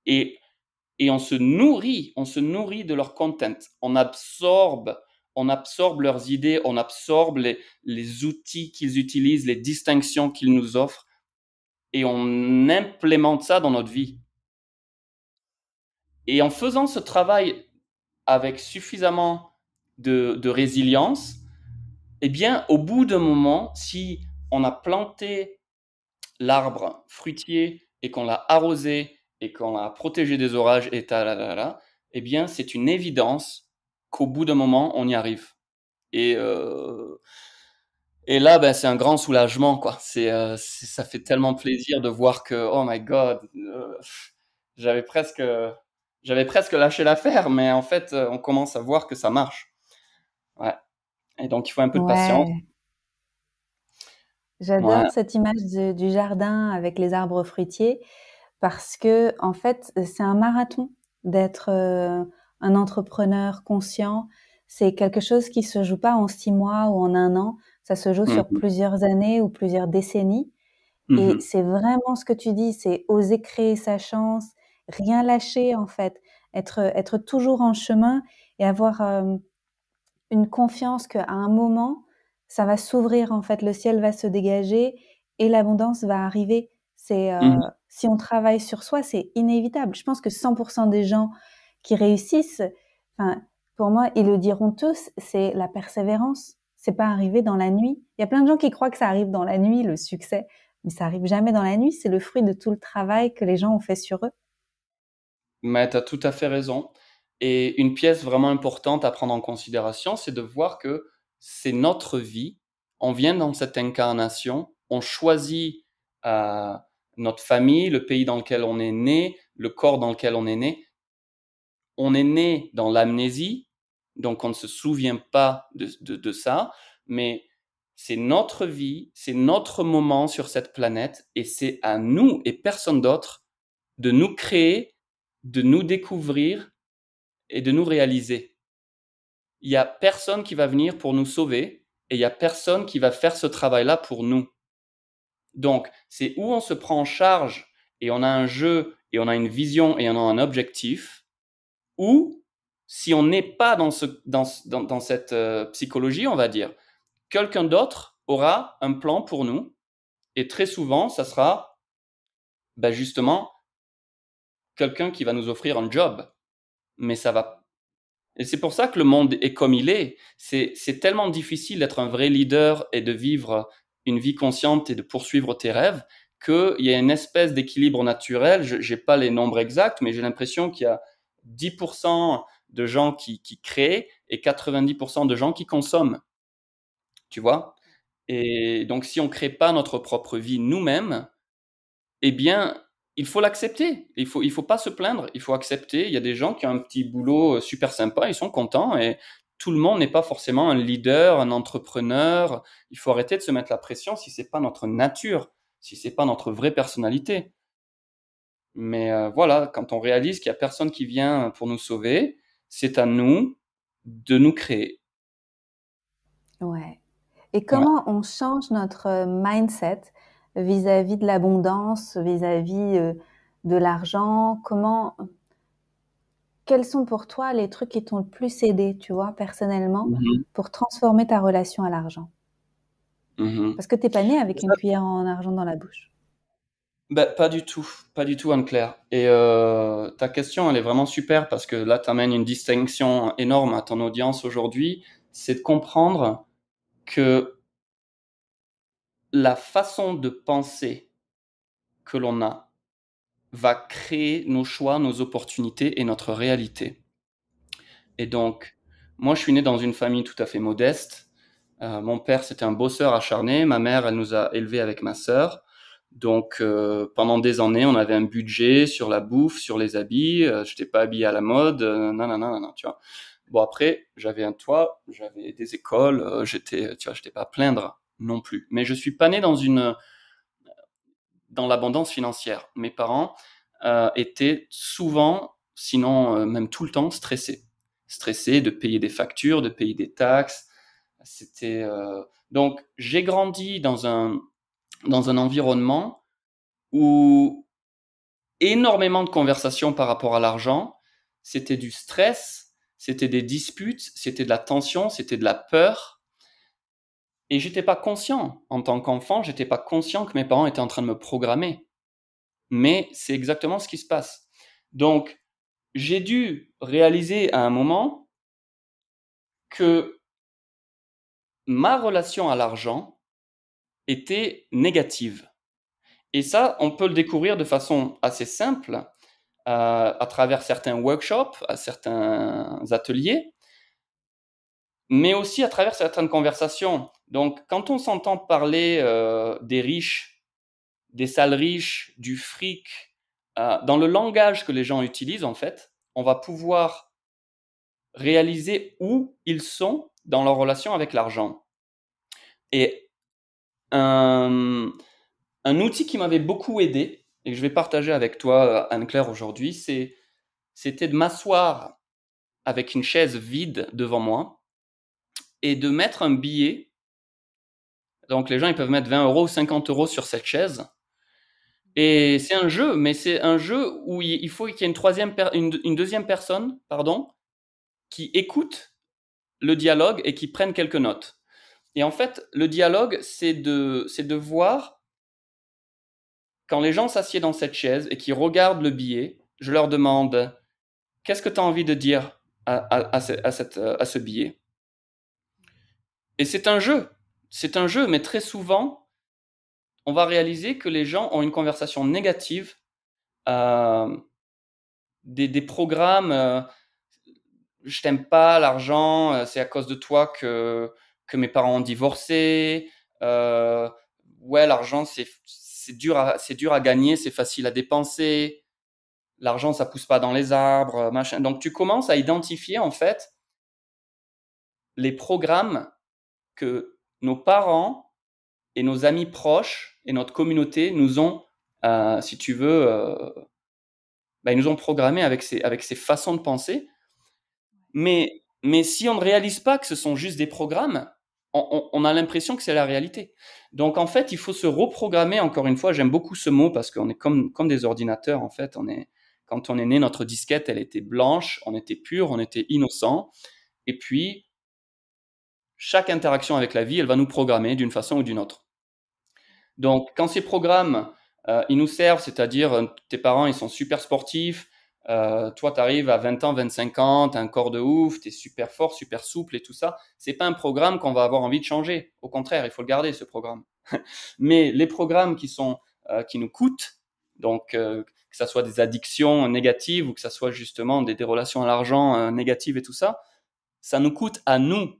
[SPEAKER 2] et, et on se nourrit de leur content. On absorbe leurs idées, on absorbe les outils qu'ils utilisent, les distinctions qu'ils nous offrent et on implémente ça dans notre vie. Et en faisant ce travail avec suffisamment de résilience, eh bien, au bout d'un moment, si on a planté l'arbre fruitier et qu'on l'a arrosé et qu'on l'a protégé des orages et eh bien, c'est une évidence qu'au bout d'un moment, on y arrive. Et, et là, ben, c'est un grand soulagement, quoi. Ça fait tellement plaisir de voir que, oh my God, j'avais presque, j'avais presque lâché l'affaire, mais en fait, on commence à voir que ça marche. Ouais. Et donc, il faut un peu de patience.
[SPEAKER 3] Ouais, j'adore
[SPEAKER 2] Ouais.
[SPEAKER 3] cette image du jardin avec les arbres fruitiers parce que, en fait, c'est un marathon d'être un entrepreneur conscient. C'est quelque chose qui se joue pas en 6 mois ou en un an. Ça se joue sur
[SPEAKER 2] Mhm.
[SPEAKER 3] plusieurs années ou plusieurs décennies. Et
[SPEAKER 2] Mhm.
[SPEAKER 3] c'est vraiment ce que tu dis, c'est oser créer sa chance, rien lâcher en fait, être toujours en chemin et avoir une confiance qu'à un moment, ça va s'ouvrir en fait, le ciel va se dégager et l'abondance va arriver. C'est
[SPEAKER 2] Mhm.
[SPEAKER 3] si on travaille sur soi, c'est inévitable. Je pense que 100% des gens qui réussissent, enfin, pour moi, ils le diront tous, c'est la persévérance. C'est pas arrivé dans la nuit. Il y a plein de gens qui croient que ça arrive dans la nuit, le succès, mais ça arrive jamais dans la nuit. C'est le fruit de tout le travail que les gens ont fait sur eux.
[SPEAKER 2] Mais tu as tout à fait raison. Et une pièce vraiment importante à prendre en considération, c'est de voir que c'est notre vie. On vient dans cette incarnation, on choisit euh, notre famille, le pays dans lequel on est né, le corps dans lequel on est né. On est né dans l'amnésie, donc on ne se souvient pas de ça, mais c'est notre vie, c'est notre moment sur cette planète, et c'est à nous et personne d'autre de nous créer, de nous découvrir et de nous réaliser. Il n'y a personne qui va venir pour nous sauver et il n'y a personne qui va faire ce travail-là pour nous. Donc, c'est où on se prend en charge et on a un jeu et on a une vision et on a un objectif, ou si on n'est pas dans cette psychologie, on va dire, quelqu'un d'autre aura un plan pour nous et très souvent, ça sera ben justement quelqu'un qui va nous offrir un job. Mais ça va. Et c'est pour ça que le monde est comme il est. C'est tellement difficile d'être un vrai leader et de vivre une vie consciente et de poursuivre tes rêves qu'il y a une espèce d'équilibre naturel. Je n'ai pas les nombres exacts, mais j'ai l'impression qu'il y a 10% de gens qui créent et 90% de gens qui consomment. Tu vois? Et donc, si on ne crée pas notre propre vie nous-mêmes, eh bien, il faut l'accepter. Il faut pas se plaindre. Il faut accepter. Il y a des gens qui ont un petit boulot super sympa, ils sont contents et tout le monde n'est pas forcément un leader, un entrepreneur. Il faut arrêter de se mettre la pression si c'est pas notre nature, si c'est pas notre vraie personnalité. Mais voilà, quand on réalise qu'il y a personne qui vient pour nous sauver, c'est à nous de nous créer.
[SPEAKER 3] Ouais. Et
[SPEAKER 2] Ouais.
[SPEAKER 3] comment on change notre mindset vis-à-vis de l'abondance, vis-à-vis de l'argent? Quels sont pour toi les trucs qui t'ont le plus aidé, tu vois, personnellement,
[SPEAKER 2] Mhm.
[SPEAKER 3] pour transformer ta relation à l'argent?
[SPEAKER 2] Mhm.
[SPEAKER 3] Parce que t'es pas né avec une cuillère en argent dans la bouche.
[SPEAKER 2] Ben, pas du tout Anne-Claire. Et ta question, elle est vraiment super parce que là, tu amènes une distinction énorme à ton audience aujourd'hui. C'est de comprendre que la façon de penser que l'on a va créer nos choix, nos opportunités et notre réalité. Et donc, moi, je suis né dans une famille tout à fait modeste. Mon père, c'était un bosseur acharné. Ma mère, elle nous a élevés avec ma sœur. Donc, pendant des années, on avait un budget sur la bouffe, sur les habits. Je n'étais pas habillé à la mode, nanana, tu vois. Bon, après, j'avais un toit, j'avais des écoles, tu vois, j'étais pas à plaindre non plus. Mais je suis pas né dans l'abondance financière. Mes parents étaient souvent, sinon même tout le temps, stressés. Stressés de payer des factures, de payer des taxes. C'était donc j'ai grandi dans un environnement où énormément de conversations par rapport à l'argent, c'était du stress, c'était des disputes, c'était de la tension, c'était de la peur. Et j'étais pas conscient. En tant qu'enfant, j'étais pas conscient que mes parents étaient en train de me programmer. Mais c'est exactement ce qui se passe. Donc, j'ai dû réaliser à un moment que ma relation à l'argent était négative. Et ça, on peut le découvrir de façon assez simple à travers certains workshops, à certains ateliers, mais aussi à travers certaines conversations. Donc, quand on s'entend parler des riches, des salles riches, du fric, dans le langage que les gens utilisent, en fait, on va pouvoir réaliser où ils sont dans leur relation avec l'argent. Et un outil qui m'avait beaucoup aidé, et que je vais partager avec toi, Anne-Claire, aujourd'hui, c'était de m'asseoir avec une chaise vide devant moi et de mettre un billet. Donc les gens, ils peuvent mettre 20 euros ou 50 euros sur cette chaise. Et c'est un jeu, mais c'est un jeu où il faut qu'il y ait une deuxième personne, pardon, qui écoute le dialogue et qui prenne quelques notes. Et en fait, le dialogue, c'est de voir, quand les gens s'assiedent dans cette chaise et qu'ils regardent le billet, je leur demande, qu'est-ce que tu as envie de dire à ce billet? Et c'est un jeu, mais très souvent, on va réaliser que les gens ont une conversation négative, des programmes, je t'aime pas, l'argent, c'est à cause de toi que mes parents ont divorcé, ouais, l'argent, c'est dur à gagner, c'est facile à dépenser, l'argent, ça pousse pas dans les arbres, machin. Donc, tu commences à identifier, en fait, les programmes que nos parents et nos amis proches et notre communauté nous ont, si tu veux, ils nous ont programmés avec ces façons de penser. Mais si on ne réalise pas que ce sont juste des programmes, on a l'impression que c'est la réalité. Donc en fait, il faut se reprogrammer. Encore une fois, j'aime beaucoup ce mot parce qu'on est comme des ordinateurs. En fait, quand on est né, notre disquette, elle était blanche, on était pur, on était innocent. Et puis, chaque interaction avec la vie, elle va nous programmer d'une façon ou d'une autre. Donc, quand ces programmes, ils nous servent, c'est-à-dire tes parents, ils sont super sportifs, toi, tu arrives à 20 ans, 25 ans, tu as un corps de ouf, tu es super fort, super souple et tout ça, c'est pas un programme qu'on va avoir envie de changer. Au contraire, il faut le garder, ce programme. Mais les programmes qui nous coûtent, donc que ça soit des addictions négatives ou que ça soit justement des relations à l'argent négatives et tout ça, ça nous coûte à nous.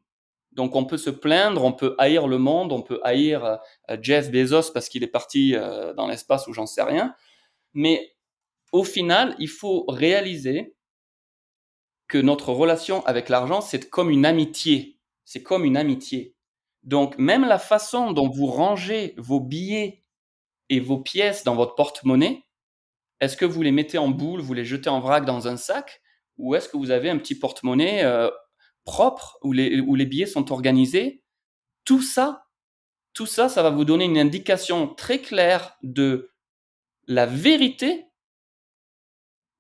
[SPEAKER 2] Donc on peut se plaindre, on peut haïr le monde, on peut haïr Jeff Bezos parce qu'il est parti dans l'espace ou j'en sais rien. Mais au final, il faut réaliser que notre relation avec l'argent, c'est comme une amitié. C'est comme une amitié. Donc même la façon dont vous rangez vos billets et vos pièces dans votre porte-monnaie, est-ce que vous les mettez en boule, vous les jetez en vrac dans un sac, ou est-ce que vous avez un petit porte-monnaie propre où les billets sont organisés? Tout ça, ça va vous donner une indication très claire de la vérité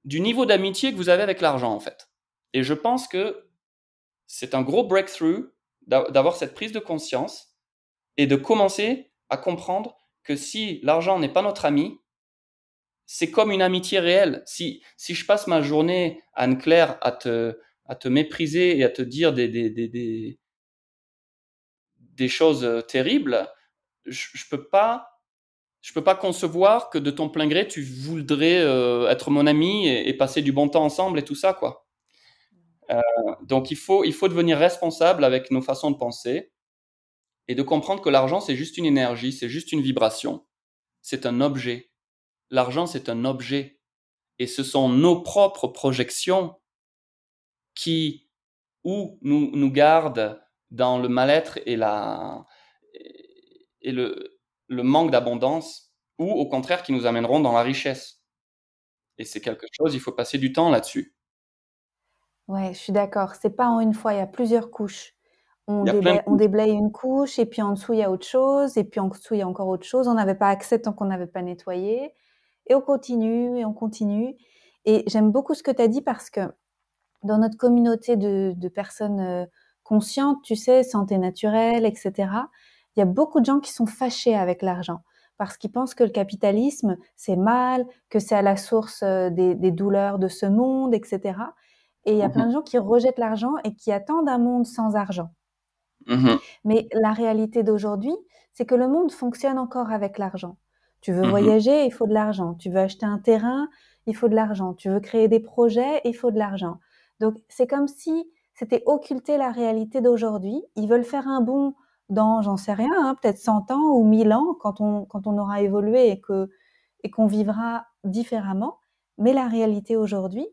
[SPEAKER 2] du niveau d'amitié que vous avez avec l'argent, en fait. Et je pense que c'est un gros breakthrough d'avoir cette prise de conscience et de commencer à comprendre que si l'argent n'est pas notre ami, c'est comme une amitié réelle. Si je passe ma journée, Anne-Claire, à te mépriser et à te dire des choses terribles, je peux pas concevoir que de ton plein gré, tu voudrais être mon ami et passer du bon temps ensemble et tout ça, quoi. Donc, il faut devenir responsable avec nos façons de penser et de comprendre que l'argent, c'est juste une énergie, c'est juste une vibration. C'est un objet. L'argent, c'est un objet. Et ce sont nos propres projections qui, ou nous gardent dans le mal-être et le manque d'abondance, ou au contraire, qui nous amèneront dans la richesse. Et c'est quelque chose, il faut passer du temps là-dessus.
[SPEAKER 3] Ouais, je suis d'accord. C'est pas en une fois, il y a plusieurs couches. On
[SPEAKER 2] Il y a plein de
[SPEAKER 3] on déblaye une couche, et puis en dessous, il y a autre chose, et puis en dessous, il y a encore autre chose. On n'avait pas accès tant qu'on n'avait pas nettoyé. Et on continue, et on continue. Et j'aime beaucoup ce que tu as dit parce que dans notre communauté de personnes conscientes, tu sais, santé naturelle, etc., il y a beaucoup de gens qui sont fâchés avec l'argent parce qu'ils pensent que le capitalisme, c'est mal, que c'est à la source des douleurs de ce monde, etc. Et il y a plein
[SPEAKER 2] Mhm.
[SPEAKER 3] de gens qui rejettent l'argent et qui attendent un monde sans argent.
[SPEAKER 2] Mhm.
[SPEAKER 3] Mais la réalité d'aujourd'hui, c'est que le monde fonctionne encore avec l'argent. Tu veux
[SPEAKER 2] Mhm.
[SPEAKER 3] voyager, il faut de l'argent. Tu veux acheter un terrain, il faut de l'argent. Tu veux créer des projets, il faut de l'argent. Donc, c'est comme si c'était occulter la réalité d'aujourd'hui. Ils veulent faire un bond dans, j'en sais rien, hein, peut-être 100 ans ou 1000 ans quand on aura évolué et qu'on vivra différemment. Mais la réalité aujourd'hui,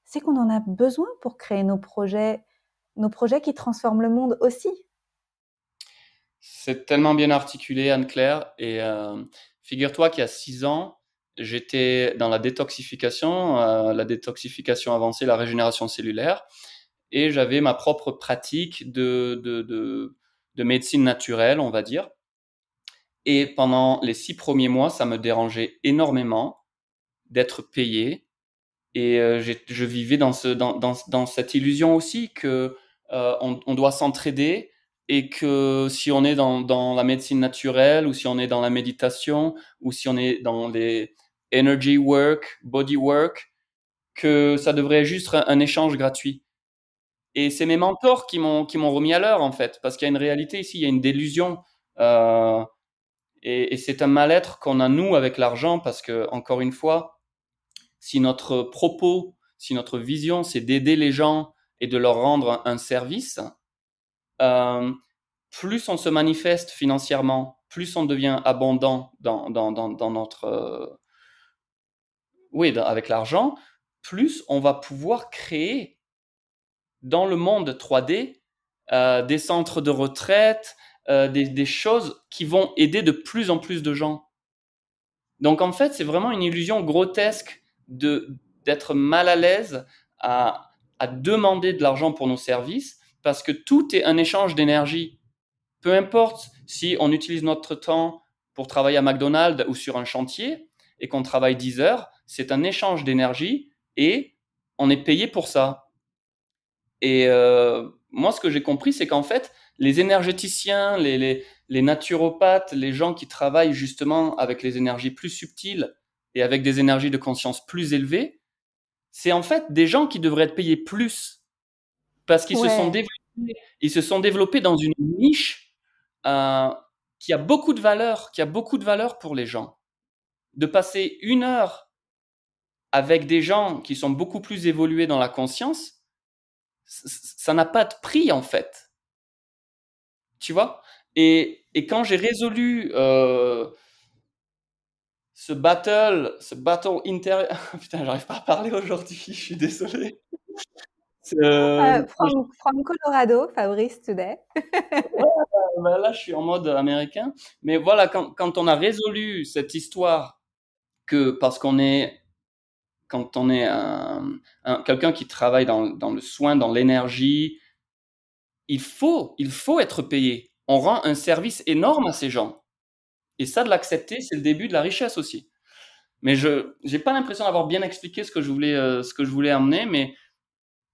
[SPEAKER 3] c'est qu'on en a besoin pour créer nos projets qui transforment le monde aussi.
[SPEAKER 2] C'est tellement bien articulé, Anne-Claire. Et figure-toi qu'il y a 6 ans, j'étais dans la détoxification avancée, la régénération cellulaire, et j'avais ma propre pratique de médecine naturelle, on va dire. Et pendant les 6 premiers mois, ça me dérangeait énormément d'être payé. Et je vivais dans cette illusion aussi que on doit s'entraider et que si on est dans la médecine naturelle ou si on est dans la méditation ou si on est dans les energy work, body work, que ça devrait juste être un échange gratuit. Et c'est mes mentors qui m'ont remis à l'heure en fait, parce qu'il y a une réalité ici, il y a une délusion. Euh, et c'est un mal-être qu'on a nous avec l'argent parce que encore une fois, si notre propos, si notre vision, c'est d'aider les gens et de leur rendre un service, euh, plus on se manifeste financièrement, plus on devient abondant dans notre, oui, avec l'argent, plus on va pouvoir créer dans le monde 3D des centres de retraite, des choses qui vont aider de plus en plus de gens. Donc en fait, c'est vraiment une illusion grotesque d'être mal à l'aise à demander de l'argent pour nos services parce que tout est un échange d'énergie. Peu importe si on utilise notre temps pour travailler à McDonald's ou sur un chantier et qu'on travaille 10 heures, c'est un échange d'énergie et on est payé pour ça. Et moi, ce que j'ai compris, c'est qu'en fait, les énergéticiens, les naturopathes, les gens qui travaillent justement avec les énergies plus subtiles et avec des énergies de conscience plus élevées, c'est en fait des gens qui devraient être payés plus parce qu'ils
[SPEAKER 3] Ouais.
[SPEAKER 2] ils se sont développés dans une niche euh, qui a beaucoup de valeur pour les gens. De passer 1 heure avec des gens qui sont beaucoup plus évolués dans la conscience, ça n'a pas de prix en fait. Tu vois? Et quand j'ai résolu ce battle intérieur, putain, j'arrive pas à parler aujourd'hui, je suis désolé.
[SPEAKER 3] From Colorado, Fabrice, today.
[SPEAKER 2] Ouais, bah là, je suis en mode américain. Mais voilà, quand on a résolu cette histoire, que parce qu'on est, quand on est quelqu'un qui travaille dans le soin, dans l'énergie, il faut être payé. On rend un service énorme à ces gens. Et ça, de l'accepter, c'est le début de la richesse aussi. Mais je n'ai pas l'impression d'avoir bien expliqué ce que je voulais amener, mais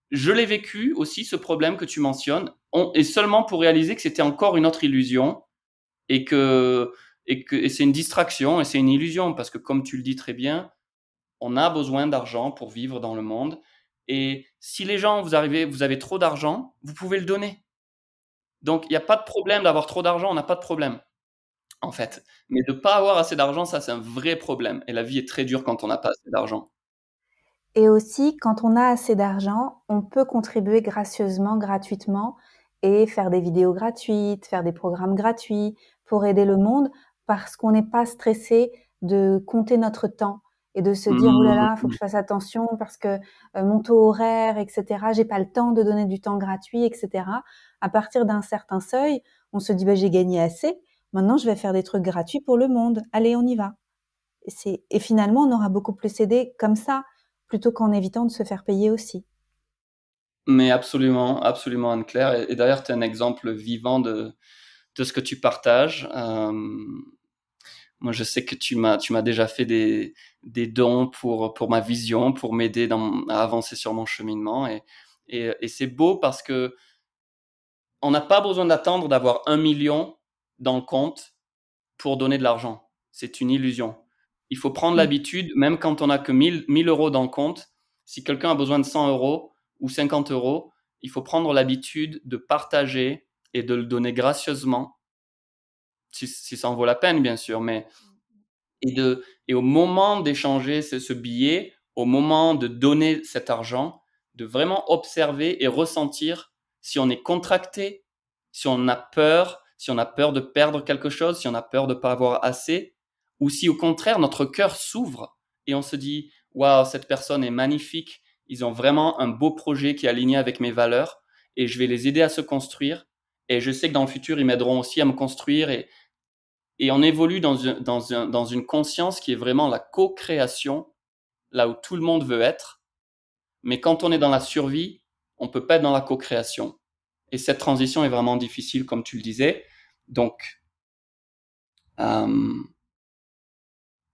[SPEAKER 2] je l'ai vécu aussi, ce problème que tu mentionnes, et seulement pour réaliser que c'était encore une autre illusion et c'est une distraction et c'est une illusion parce que comme tu le dis très bien, on a besoin d'argent pour vivre dans le monde. Et si les gens, vous avez trop d'argent, vous pouvez le donner. Donc, il n'y a pas de problème d'avoir trop d'argent, on n'a pas de problème, en fait. Mais de ne pas avoir assez d'argent, ça, c'est un vrai problème. Et la vie est très dure quand on n'a pas assez d'argent.
[SPEAKER 3] Et aussi, quand on a assez d'argent, on peut contribuer gracieusement, gratuitement, et faire des vidéos gratuites, faire des programmes gratuits pour aider le monde, parce qu'on n'est pas stressé de compter notre temps et de se dire, oh là là, faut que je fasse attention parce que mon taux horaire, etc., j'ai pas le temps de donner du temps gratuit, etc. À partir d'un certain seuil, on se dit, bah, j'ai gagné assez, maintenant je vais faire des trucs gratuits pour le monde. Allez, on y va. Et finalement, on aura beaucoup plus aidé comme ça, plutôt qu'en évitant de se faire payer aussi.
[SPEAKER 2] Mais absolument, absolument, Anne-Claire. Et d'ailleurs, tu es un exemple vivant de ce que tu partages. Moi, je sais que tu m'as déjà fait des dons pour ma vision, pour m'aider à avancer sur mon cheminement. Et c'est beau parce que on n'a pas besoin d'attendre d'avoir 1 million dans le compte pour donner de l'argent. C'est une illusion. Il faut prendre
[SPEAKER 3] Mm.
[SPEAKER 2] l'habitude, même quand on n'a que 1000 euros dans le compte, si quelqu'un a besoin de 100 euros, ou 50 euros, il faut prendre l'habitude de partager et de le donner gracieusement, si ça en vaut la peine, bien sûr, mais et au moment d'échanger ce billet, au moment de donner cet argent, de vraiment observer et ressentir si on est contracté, si on a peur de perdre quelque chose, si on a peur de ne pas avoir assez, ou si au contraire notre cœur s'ouvre et on se dit waouh, cette personne est magnifique, ils ont vraiment un beau projet qui est aligné avec mes valeurs et je vais les aider à se construire et je sais que dans le futur ils m'aideront aussi à me construire et on évolue dans une conscience qui est vraiment la co-création, là où tout le monde veut être. Mais quand on est dans la survie, on ne peut pas être dans la co-création. Et cette transition est vraiment difficile, comme tu le disais. Donc,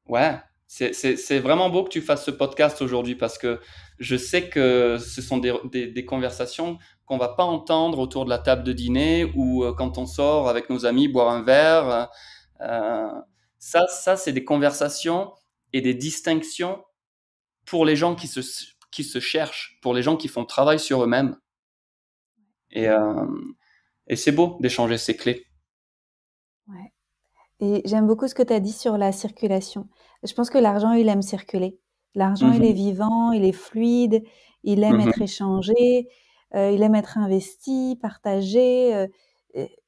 [SPEAKER 2] ouais, c'est vraiment beau que tu fasses ce podcast aujourd'hui parce que je sais que ce sont des conversations qu'on va pas entendre autour de la table de dîner ou quand on sort avec nos amis boire un verre. Ça, c'est des conversations et des distinctions pour les gens qui se cherchent, pour les gens qui font travail sur eux-mêmes. Et c'est beau d'échanger ces clés.
[SPEAKER 3] Ouais. Et j'aime beaucoup ce que tu as dit sur la circulation. Je pense que l'argent, il aime circuler. L'argent, il est vivant, il est fluide, il aime être échangé, il aime être investi, partagé.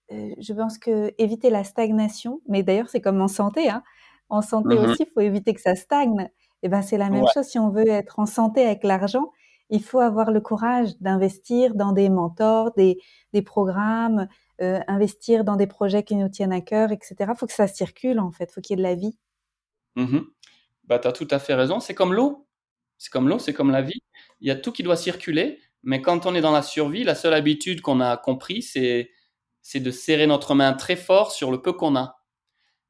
[SPEAKER 3] Je pense que éviter la stagnation, mais d'ailleurs, c'est comme en santé, hein. En santé aussi, il faut éviter que ça stagne. Et ben, c'est la même chose si on veut être en santé avec l'argent. Il faut avoir le courage d'investir dans des mentors, des programmes, investir dans des projets qui nous tiennent à cœur, etc. Faut que ça circule, en fait. Faut qu'il y ait de la vie.
[SPEAKER 2] Bah, tu as tout à fait raison. C'est comme l'eau. C'est comme l'eau, c'est comme la vie. Il y a tout qui doit circuler, mais quand on est dans la survie, la seule habitude qu'on a compris, c'est de serrer notre main très fort sur le peu qu'on a.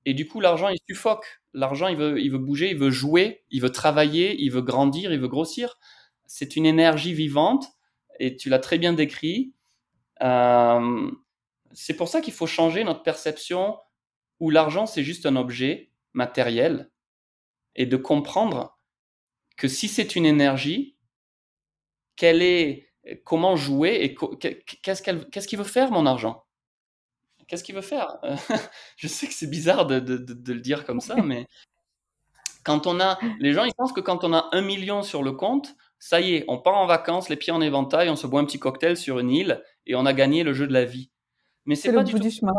[SPEAKER 2] Et du coup, l'argent, il suffoque. L'argent, il veut bouger, il veut jouer, il veut travailler, il veut grandir, il veut grossir. C'est une énergie vivante, et tu l'as très bien décrit. C'est pour ça qu'il faut changer notre perception où l'argent, c'est juste un objet matériel, et de comprendre que si c'est une énergie, comment jouer et qu'est-ce qu'il veut faire, mon argent? Qu'est-ce qu'il veut faire? Je sais que c'est bizarre de le dire comme ça, mais les gens, ils pensent que quand on a 1 million sur le compte, ça y est, on part en vacances, les pieds en éventail, on se boit un petit cocktail sur une île et on a gagné le jeu de la vie. Mais
[SPEAKER 3] c'est le bout du chemin.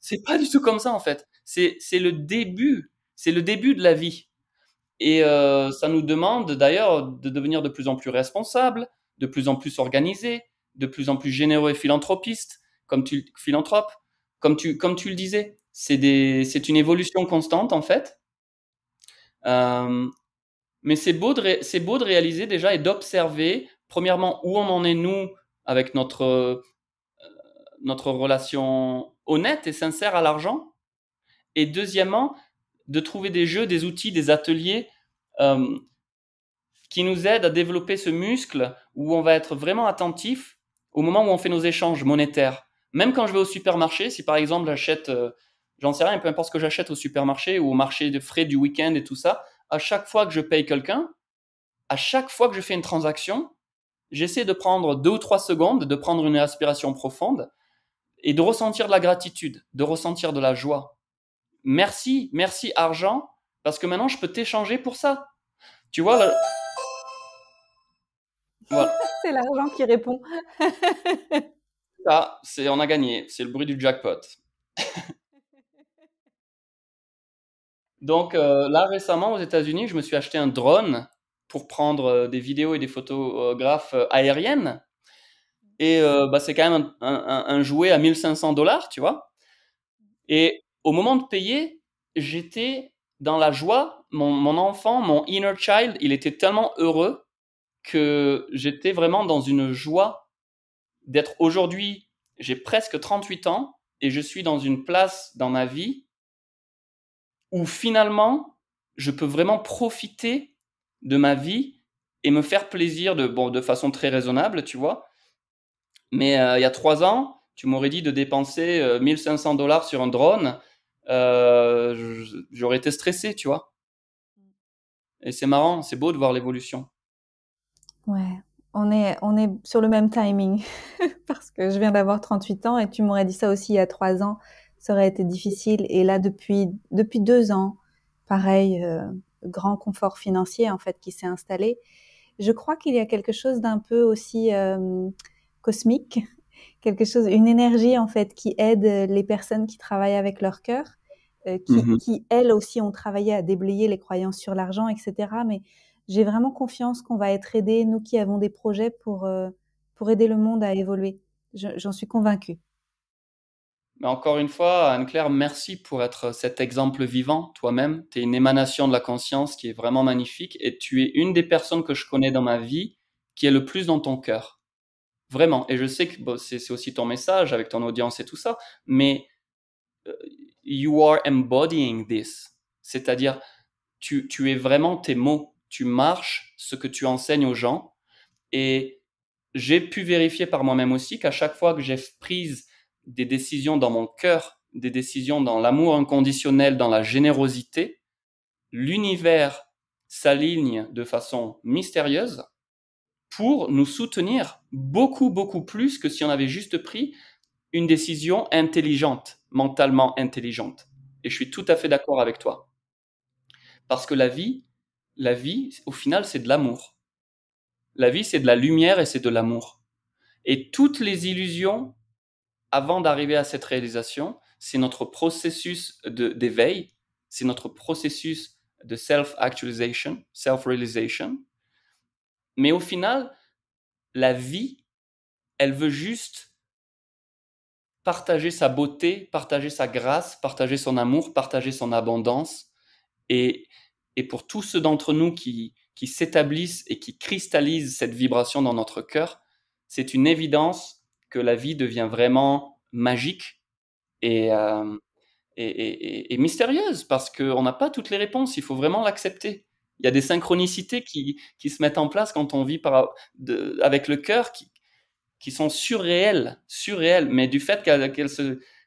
[SPEAKER 2] C'est pas du tout comme ça, en fait. C'est le début de la vie. Et ça nous demande d'ailleurs de devenir de plus en plus responsables, de plus en plus organisés, de plus en plus généreux et philanthropistes, philanthrope, comme tu le disais. C'est une évolution constante, en fait. Mais c'est beau de réaliser déjà et d'observer, premièrement, où on en est, nous, avec notre relation honnête et sincère à l'argent. Et deuxièmement, de trouver des jeux, des outils, des ateliers qui nous aident à développer ce muscle où on va être vraiment attentif au moment où on fait nos échanges monétaires. Même quand je vais au supermarché, si par exemple j'achète, j'en sais rien, peu importe ce que j'achète au supermarché ou au marché de frais du week-end et tout ça, à chaque fois que je paye quelqu'un, à chaque fois que je fais une transaction, j'essaie de prendre 2 ou 3 secondes, de prendre une respiration profonde et de ressentir de la gratitude, de ressentir de la joie. Merci argent, parce que maintenant je peux t'échanger pour ça. Tu vois, voilà.
[SPEAKER 3] C'est l'argent qui répond.
[SPEAKER 2] Ça, on a gagné. C'est le bruit du jackpot. Donc là, récemment, aux États-Unis, je me suis acheté un drone pour prendre des vidéos et des photographes aériennes. Et c'est quand même un jouet à 1500 $, tu vois. Et au moment de payer, j'étais dans la joie. Mon enfant, mon inner child, il était tellement heureux que j'étais vraiment dans une joie d'être aujourd'hui. J'ai presque 38 ans et je suis dans une place dans ma vie où finalement, je peux vraiment profiter de ma vie et me faire plaisir de façon très raisonnable, tu vois. Mais il y a 3 ans, tu m'aurais dit de dépenser 1500 $ sur un drone, j'aurais été stressé, tu vois. Et c'est marrant, c'est beau de voir l'évolution.
[SPEAKER 3] Ouais, On est sur le même timing parce que je viens d'avoir 38 ans et tu m'aurais dit ça aussi il y a 3 ans, ça aurait été difficile. Et là, depuis 2 ans, pareil, grand confort financier en fait qui s'est installé. Je crois qu'il y a quelque chose d'un peu aussi cosmique, quelque chose, une énergie en fait qui aide les personnes qui travaillent avec leur cœur,
[SPEAKER 2] Mhm.
[SPEAKER 3] qui elles aussi ont travaillé à déblayer les croyances sur l'argent, etc. Mais j'ai vraiment confiance qu'on va être aidés, nous qui avons des projets pour aider le monde à évoluer. J'en suis convaincue.
[SPEAKER 2] Mais encore une fois, Anne-Claire, merci pour être cet exemple vivant toi-même. Tu es une émanation de la conscience qui est vraiment magnifique et tu es une des personnes que je connais dans ma vie qui est le plus dans ton cœur. Vraiment. Et je sais que bon, c'est aussi ton message avec ton audience et tout ça, mais euh, you are embodying this. C'est-à-dire, tu es vraiment tes mots. Tu marches ce que tu enseignes aux gens. Et j'ai pu vérifier par moi-même aussi qu'à chaque fois que j'ai pris des décisions dans mon cœur, des décisions dans l'amour inconditionnel, dans la générosité, l'univers s'aligne de façon mystérieuse pour nous soutenir beaucoup, beaucoup plus que si on avait juste pris une décision intelligente, mentalement intelligente. Et je suis tout à fait d'accord avec toi. Parce que la vie, au final, c'est de l'amour. La vie, c'est de la lumière et c'est de l'amour. Et toutes les illusions, avant d'arriver à cette réalisation, c'est notre processus d'éveil, c'est notre processus de self-actualization, self-realization. Mais au final, la vie, elle veut juste partager sa beauté, partager sa grâce, partager son amour, partager son abondance. Et, et pour tous ceux d'entre nous qui s'établissent et qui cristallisent cette vibration dans notre cœur, c'est une évidence que la vie devient vraiment magique et, et mystérieuse parce qu'on n'a pas toutes les réponses. Il faut vraiment l'accepter. Il y a des synchronicités qui se mettent en place quand on vit avec le cœur qui sont surréelles, mais du fait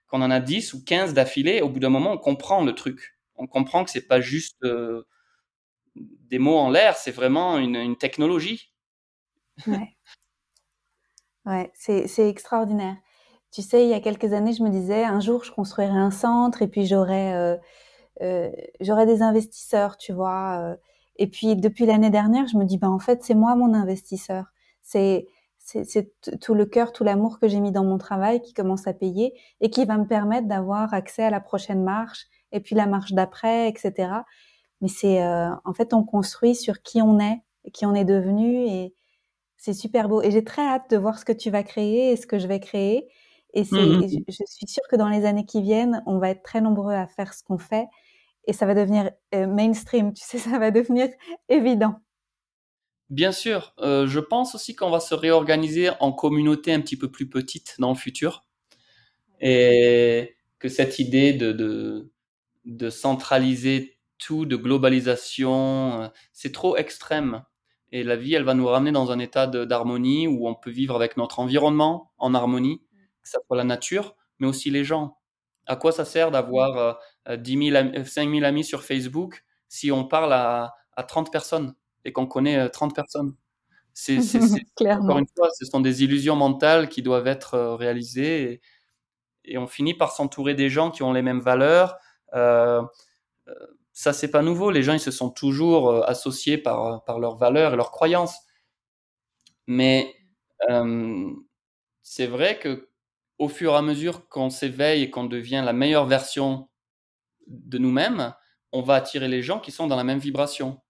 [SPEAKER 2] qu'on en a 10 ou 15 d'affilée, au bout d'un moment, on comprend le truc. On comprend que c'est pas juste des mots en l'air, c'est vraiment une technologie.
[SPEAKER 3] Ouais, ouais, c'est extraordinaire. Tu sais, il y a quelques années, je me disais, un jour, je construirai un centre et puis j'aurai des investisseurs, tu vois. Et puis depuis l'année dernière, je me dis, ben en fait, c'est moi mon investisseur. C'est tout le cœur, tout l'amour que j'ai mis dans mon travail qui commence à payer et qui va me permettre d'avoir accès à la prochaine marche et puis la marche d'après, etc. Mais c'est en fait, on construit sur qui on est devenu et c'est super beau. Et j'ai très hâte de voir ce que tu vas créer et ce que je vais créer. Et je suis sûre que dans les années qui viennent, on va être très nombreux à faire ce qu'on fait et ça va devenir mainstream, tu sais, ça va devenir évident.
[SPEAKER 2] Bien sûr, je pense aussi qu'on va se réorganiser en communauté un petit peu plus petite dans le futur et que cette idée de centraliser tout, de globalisation, c'est trop extrême. Et la vie, elle va nous ramener dans un état d'harmonie où on peut vivre avec notre environnement en harmonie, que ce soit la nature, mais aussi les gens. À quoi ça sert d'avoir 10 000 5 000 amis sur Facebook si on parle à 30 personnes et qu'on connaît 30 personnes? Encore
[SPEAKER 3] Clairement.
[SPEAKER 2] une fois, ce sont des illusions mentales qui doivent être réalisées et on finit par s'entourer des gens qui ont les mêmes valeurs. Euh, Ça, c'est pas nouveau. Les gens, ils se sont toujours associés par leurs valeurs et leurs croyances. Mais euh, c'est vrai que au fur et à mesure qu'on s'éveille et qu'on devient la meilleure version de nous-mêmes, on va attirer les gens qui sont dans la même vibration.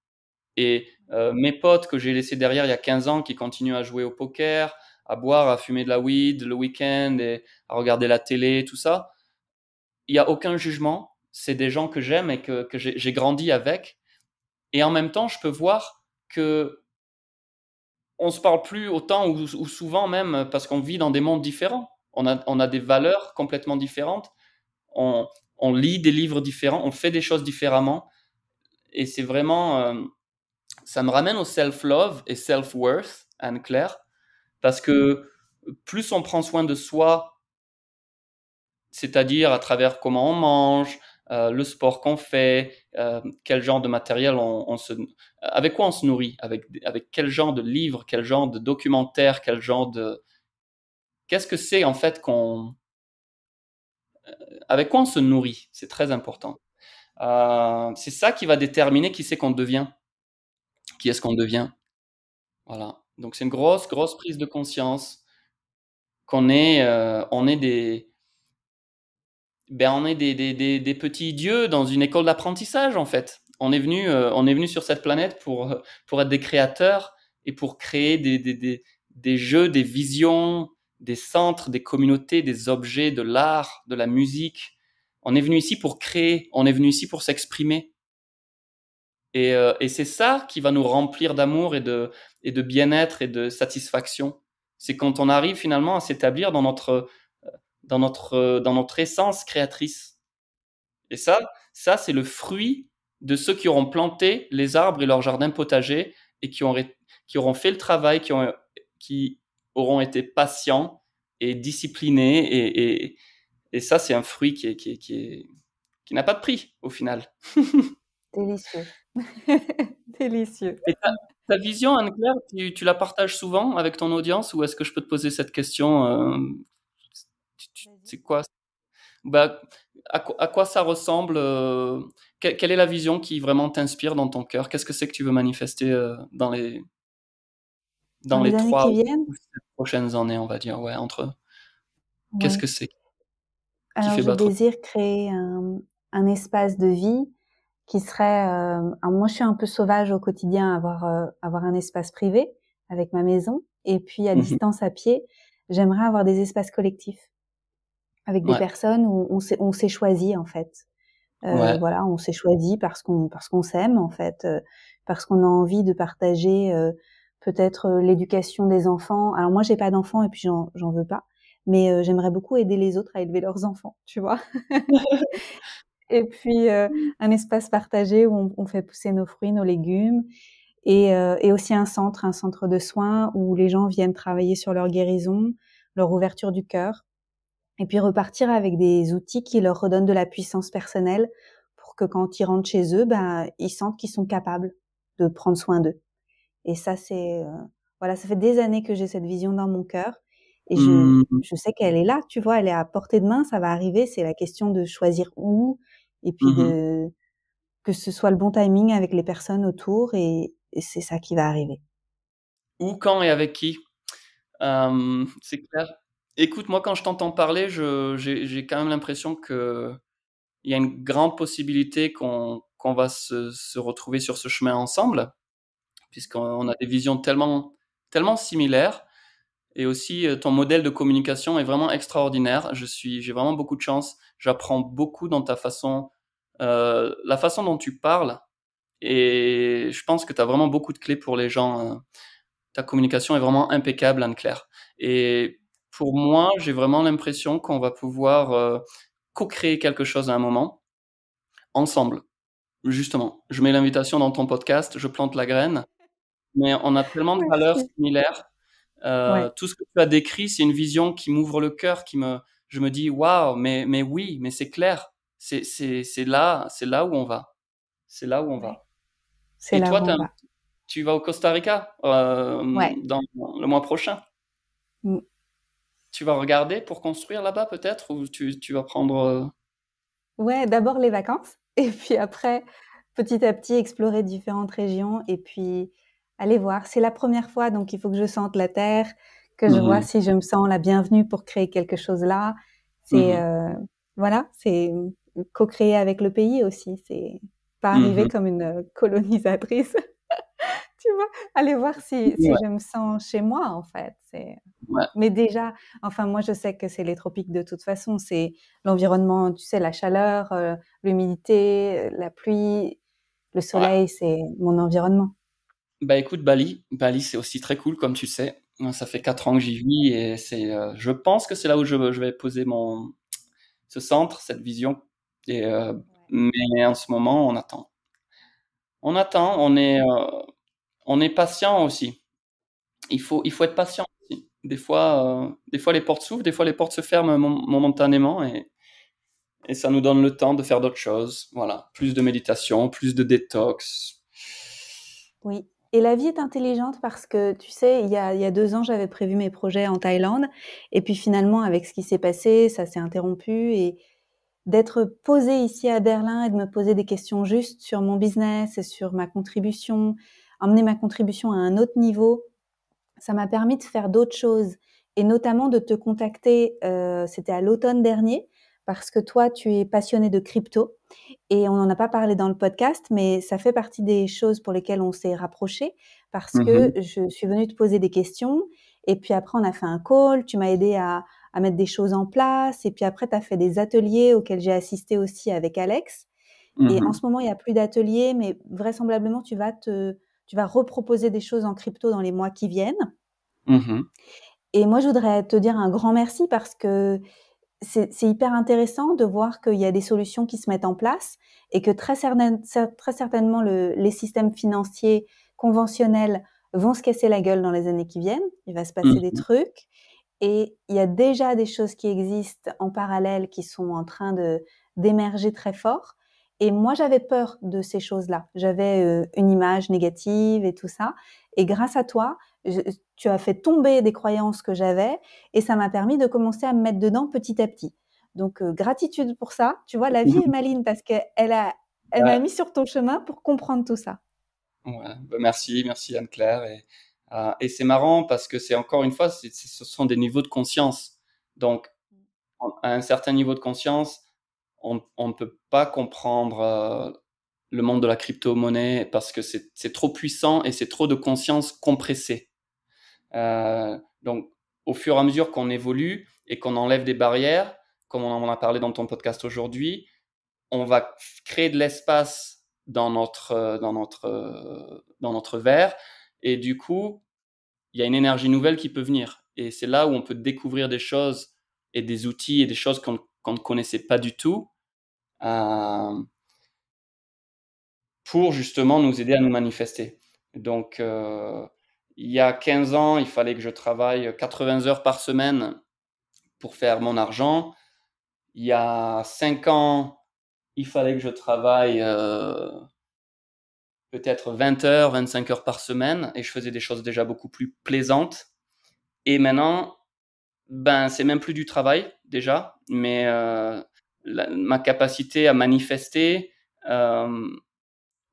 [SPEAKER 2] Et mes potes que j'ai laissés derrière il y a 15 ans, qui continuent à jouer au poker, à boire, à fumer de la weed le week-end et à regarder la télé, tout ça, il n'y a aucun jugement. C'est des gens que j'aime et que j'ai grandi avec. Et en même temps, je peux voir que on se parle plus autant ou souvent même parce qu'on vit dans des mondes différents. On a des valeurs complètement différentes. On, on lit des livres différents. On fait des choses différemment. Et c'est vraiment, ça me ramène au self-love et self-worth, Anne-Claire, parce que plus on prend soin de soi, c'est-à-dire à travers comment on mange, le sport qu'on fait, quel genre de matériel avec quoi on se nourrit, avec quel genre de livres, quel genre de documentaires, qu'est-ce que c'est en fait avec quoi on se nourrit, c'est très important. C'est ça qui va déterminer qui c'est qu'on devient, qui est-ce qu'on devient. Voilà. Donc c'est une grosse, grosse prise de conscience on est des petits dieux dans une école d'apprentissage en fait. On est venu sur cette planète pour être des créateurs et pour créer des jeux, des visions, des centres, des communautés, des objets, de l'art, de la musique. On est venu ici pour créer, on est venu ici pour s'exprimer. Et c'est ça qui va nous remplir d'amour et de bien-être et de satisfaction. C'est quand on arrive finalement à s'établir dans notre essence créatrice. Et ça c'est le fruit de ceux qui auront planté les arbres et leur jardin potager et qui auront fait le travail, qui auront été patients et disciplinés. Et ça, c'est un fruit qui n'a pas de prix au final.
[SPEAKER 3] Délicieux. Délicieux.
[SPEAKER 2] Et ta vision, Anne-Claire, tu la partages souvent avec ton audience ou est-ce que je peux te poser cette question c'est quoi bah, à quoi ça ressemble quelle est la vision qui vraiment t'inspire dans ton cœur? Qu'est-ce que c'est que tu veux manifester dans
[SPEAKER 3] Dans
[SPEAKER 2] les
[SPEAKER 3] les années qui
[SPEAKER 2] 3
[SPEAKER 3] viennent?
[SPEAKER 2] ou 7 prochaines années, on va dire, ouais, qu'est-ce
[SPEAKER 3] Ouais.
[SPEAKER 2] que c'est qui
[SPEAKER 3] Alors,
[SPEAKER 2] fait
[SPEAKER 3] je
[SPEAKER 2] battre?
[SPEAKER 3] désire créer un espace de vie qui serait. Alors moi, je suis un peu sauvage au quotidien, avoir un espace privé avec ma maison, et puis à
[SPEAKER 2] Mhm.
[SPEAKER 3] distance à pied, j'aimerais avoir des espaces collectifs avec des
[SPEAKER 2] Ouais,
[SPEAKER 3] personnes où on s'est choisi en fait.
[SPEAKER 2] ouais.
[SPEAKER 3] Voilà, on s'est choisi parce qu'on s'aime en fait, parce qu'on a envie de partager peut-être l'éducation des enfants. Alors moi, j'ai pas d'enfants et puis j'en veux pas, mais j'aimerais beaucoup aider les autres à élever leurs enfants, tu vois. Et puis un espace partagé où on fait pousser nos fruits, nos légumes, et aussi un centre de soins où les gens viennent travailler sur leur guérison, leur ouverture du cœur, et puis repartir avec des outils qui leur redonnent de la puissance personnelle pour que quand ils rentrent chez eux, ben ils sentent qu'ils sont capables de prendre soin d'eux. Et ça, c'est voilà, ça fait des années que j'ai cette vision dans mon cœur, et
[SPEAKER 2] Mhm.
[SPEAKER 3] je sais qu'elle est là, tu vois, elle est à portée de main, ça va arriver. C'est la question de choisir où, et puis
[SPEAKER 2] Mhm.
[SPEAKER 3] de que ce soit le bon timing avec les personnes autour, et c'est ça qui va arriver.
[SPEAKER 2] Où, quand et avec qui? C'est clair. Écoute, moi, quand je t'entends parler, j'ai quand même l'impression que il y a une grande possibilité qu'on va se retrouver sur ce chemin ensemble, puisqu'on a des visions tellement similaires. Et aussi, ton modèle de communication est vraiment extraordinaire. J'ai vraiment beaucoup de chance. J'apprends beaucoup dans la façon dont tu parles. Et je pense que tu as vraiment beaucoup de clés pour les gens. Ta communication est vraiment impeccable, Anne-Claire. Et pour moi, j'ai vraiment l'impression qu'on va pouvoir co-créer quelque chose à un moment, ensemble. Justement, je mets l'invitation dans ton podcast, je plante la graine, mais on a tellement de valeurs
[SPEAKER 3] Merci.
[SPEAKER 2] similaires.
[SPEAKER 3] Ouais,
[SPEAKER 2] Tout ce que tu as décrit, c'est une vision qui m'ouvre le cœur, je me dis, waouh, mais oui, mais c'est clair, c'est là où on va, c'est là où on
[SPEAKER 3] ouais.
[SPEAKER 2] va.
[SPEAKER 3] C'est
[SPEAKER 2] Et
[SPEAKER 3] là
[SPEAKER 2] toi,
[SPEAKER 3] où on va.
[SPEAKER 2] tu vas au Costa Rica
[SPEAKER 3] Ouais.
[SPEAKER 2] dans le mois prochain.
[SPEAKER 3] Mm.
[SPEAKER 2] Tu vas regarder pour construire là-bas peut-être, ou tu vas prendre.
[SPEAKER 3] Ouais, d'abord les vacances, et puis après, petit à petit, explorer différentes régions, et puis aller voir. C'est la première fois, donc il faut que je sente la terre, que je vois
[SPEAKER 2] Mhm,
[SPEAKER 3] si je me sens la bienvenue pour créer quelque chose là. C'est
[SPEAKER 2] mhm,
[SPEAKER 3] voilà, c'est co-créer avec le pays aussi. C'est pas arriver
[SPEAKER 2] mhm.
[SPEAKER 3] comme une colonisatrice, tu vois. Aller voir si
[SPEAKER 2] Ouais,
[SPEAKER 3] je me sens chez moi en fait. C'est
[SPEAKER 2] ouais,
[SPEAKER 3] Mais déjà, enfin moi je sais que c'est les tropiques de toute façon, c'est l'environnement, tu sais, la chaleur, l'humidité, la pluie, le
[SPEAKER 2] ouais.
[SPEAKER 3] soleil, c'est mon environnement.
[SPEAKER 2] Bah écoute, Bali, c'est aussi très cool, comme tu sais. Moi, ça fait 4 ans que j'y vis et je pense que c'est là où je vais poser ce centre, cette vision. Et,
[SPEAKER 3] Ouais.
[SPEAKER 2] mais en ce moment, on attend. On attend, on est patient aussi. Il faut être patient aussi. Des fois, les portes s'ouvrent, des fois les portes se ferment momentanément et ça nous donne le temps de faire d'autres choses. Voilà, plus de méditation, plus de détox.
[SPEAKER 3] Oui. Et la vie est intelligente parce que, tu sais, il y a 2 ans, j'avais prévu mes projets en Thaïlande. Et puis finalement, avec ce qui s'est passé, ça s'est interrompu. Et d'être posée ici à Berlin et de me poser des questions justes sur mon business et sur ma contribution, emmener ma contribution à un autre niveau, ça m'a permis de faire d'autres choses et notamment de te contacter, c'était à l'automne dernier, parce que toi, tu es passionné de crypto et on n'en a pas parlé dans le podcast, mais ça fait partie des choses pour lesquelles on s'est rapprochés parce que
[SPEAKER 2] Mhm.
[SPEAKER 3] je suis venue te poser des questions et puis après on a fait un call, tu m'as aidé à mettre des choses en place et puis après tu as fait des ateliers auxquels j'ai assisté aussi avec Alex. Et en
[SPEAKER 2] Mhm.
[SPEAKER 3] ce moment, il y a plus d'ateliers, mais vraisemblablement tu vas reproposer des choses en crypto dans les mois qui viennent.
[SPEAKER 2] Mhm.
[SPEAKER 3] Et moi, je voudrais te dire un grand merci parce que c'est hyper intéressant de voir qu'il y a des solutions qui se mettent en place et que très certainement les systèmes financiers conventionnels vont se casser la gueule dans les années qui viennent. Il va se passer des
[SPEAKER 2] Mhm.
[SPEAKER 3] trucs et il y a déjà des choses qui existent en parallèle qui sont en train d'émerger très fort. Et moi, j'avais peur de ces choses-là. J'avais une image négative et tout ça. Et grâce à toi, tu as fait tomber des croyances que j'avais et ça m'a permis de commencer à me mettre dedans petit à petit. Donc, gratitude pour ça. Tu vois, la vie est maligne parce elle m'a
[SPEAKER 2] Ouais,
[SPEAKER 3] mis sur ton chemin pour comprendre tout ça.
[SPEAKER 2] ouais. Bah, merci Anne-Claire. Et c'est marrant parce que c'est encore une fois, ce sont des niveaux de conscience. Donc, à un certain niveau de conscience, on ne peut pas comprendre le monde de la crypto-monnaie parce que c'est trop puissant et c'est trop de conscience compressée. Donc, au fur et à mesure qu'on évolue et qu'on enlève des barrières, comme on en a parlé dans ton podcast aujourd'hui, on va créer de l'espace dans notre verre. Et du coup, il y a une énergie nouvelle qui peut venir. Et c'est là où on peut découvrir des choses et des outils et des choses qu'on ne connaissait pas du tout euh, pour justement nous aider à nous manifester. Donc, il y a 15 ans, il fallait que je travaille 80 heures par semaine pour faire mon argent. Il y a 5 ans, il fallait que je travaille peut-être 20 heures, 25 heures par semaine et je faisais des choses déjà beaucoup plus plaisantes. Et maintenant, ben, c'est même plus du travail déjà, mais ma capacité à manifester, euh,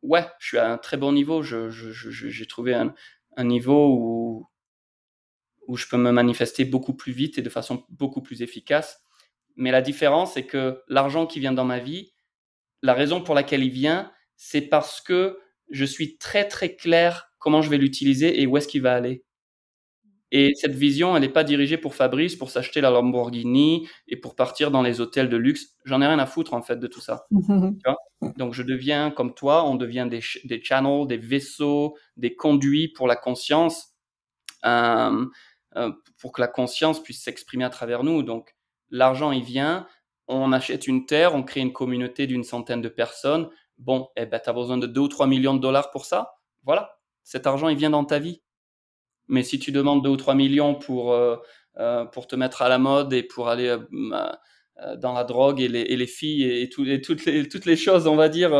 [SPEAKER 2] ouais, je suis à un très bon niveau. J'ai trouvé un niveau où je peux me manifester beaucoup plus vite et de façon beaucoup plus efficace. Mais la différence, c'est que l'argent qui vient dans ma vie, la raison pour laquelle il vient, c'est parce que je suis très très clair comment je vais l'utiliser et où est-ce qu'il va aller. Et cette vision, elle n'est pas dirigée pour Fabrice, pour s'acheter la Lamborghini et pour partir dans les hôtels de luxe. J'en ai rien à foutre en fait de tout ça. Tu vois. Donc je deviens comme toi, on devient des channels, des vaisseaux, des conduits pour la conscience, euh, pour que la conscience puisse s'exprimer à travers nous. Donc l'argent, il vient, on achète une terre, on crée une communauté d'une centaine de personnes. Bon, eh ben, tu as besoin de 2 ou 3 millions de dollars pour ça. Voilà, cet argent, il vient dans ta vie. Mais si tu demandes 2 ou 3 millions pour te mettre à la mode et pour aller dans la drogue et les filles et toutes les choses, on va dire,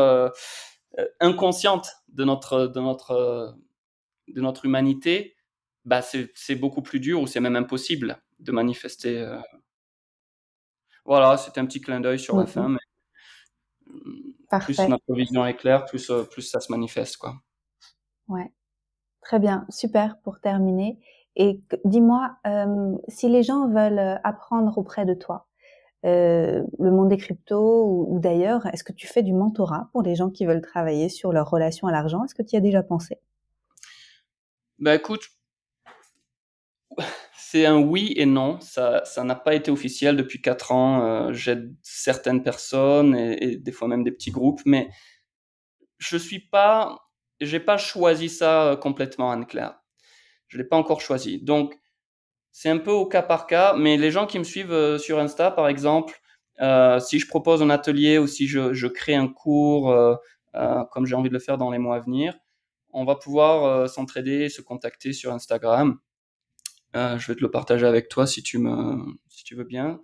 [SPEAKER 2] inconscientes de notre humanité, bah c'est beaucoup plus dur ou c'est même impossible de manifester. Voilà, c'était un petit clin d'œil sur la fin, mais plus
[SPEAKER 3] Parfait.
[SPEAKER 2] notre vision est claire, plus ça se manifeste, quoi.
[SPEAKER 3] Ouais. Très bien, super pour terminer. Et dis-moi, si les gens veulent apprendre auprès de toi, le monde des cryptos ou d'ailleurs, est-ce que tu fais du mentorat pour les gens qui veulent travailler sur leur relation à l'argent? Est-ce que tu y as déjà pensé?
[SPEAKER 2] Bah écoute, c'est un oui et non. Ça n'a pas été officiel depuis 4 ans. J'aide certaines personnes et des fois même des petits groupes, mais je suis pas, j'ai pas choisi ça complètement, Anne-Claire. Je l'ai pas encore choisi. Donc, c'est un peu au cas par cas, mais les gens qui me suivent sur Insta, par exemple, si je propose un atelier ou si je crée un cours, comme j'ai envie de le faire dans les mois à venir, on va pouvoir s'entraider, se contacter sur Instagram. Je vais te le partager avec toi si tu veux bien.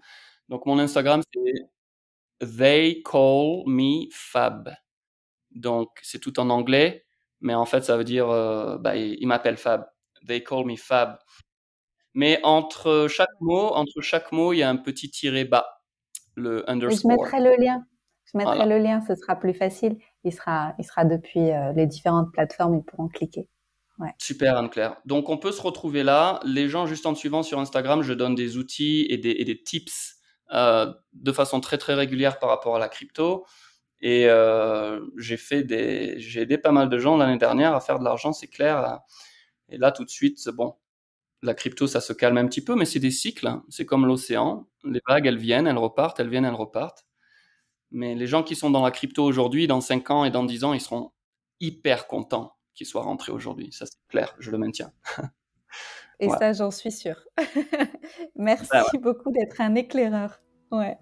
[SPEAKER 2] Donc mon Instagram c'est They call me Fab. Donc, c'est tout en anglais, mais en fait, ça veut dire ils m'appellent Fab. They call me Fab. Mais entre chaque mot, il y a un petit tiré bas, le underscore.
[SPEAKER 3] Je mettrai le lien. Le lien, ce sera plus facile. Il sera depuis les différentes plateformes, ils pourront cliquer. Ouais.
[SPEAKER 2] Super Anne-Claire. Donc on peut se retrouver là. Les gens, juste en me suivant sur Instagram, je donne des outils et des tips de façon très très régulière par rapport à la crypto. Et j'ai aidé pas mal de gens l'année dernière à faire de l'argent, c'est clair. Et là tout de suite, bon, la crypto ça se calme un petit peu, mais c'est des cycles. Hein. C'est comme l'océan. Les vagues, elles viennent, elles repartent, elles viennent, elles repartent. Mais les gens qui sont dans la crypto aujourd'hui, dans 5 ans et dans 10 ans, ils seront hyper contents qu'ils soient rentrés aujourd'hui. Ça, c'est clair, je le maintiens.
[SPEAKER 3] Et ça, j'en suis sûre. Merci beaucoup d'être un éclaireur. Ouais.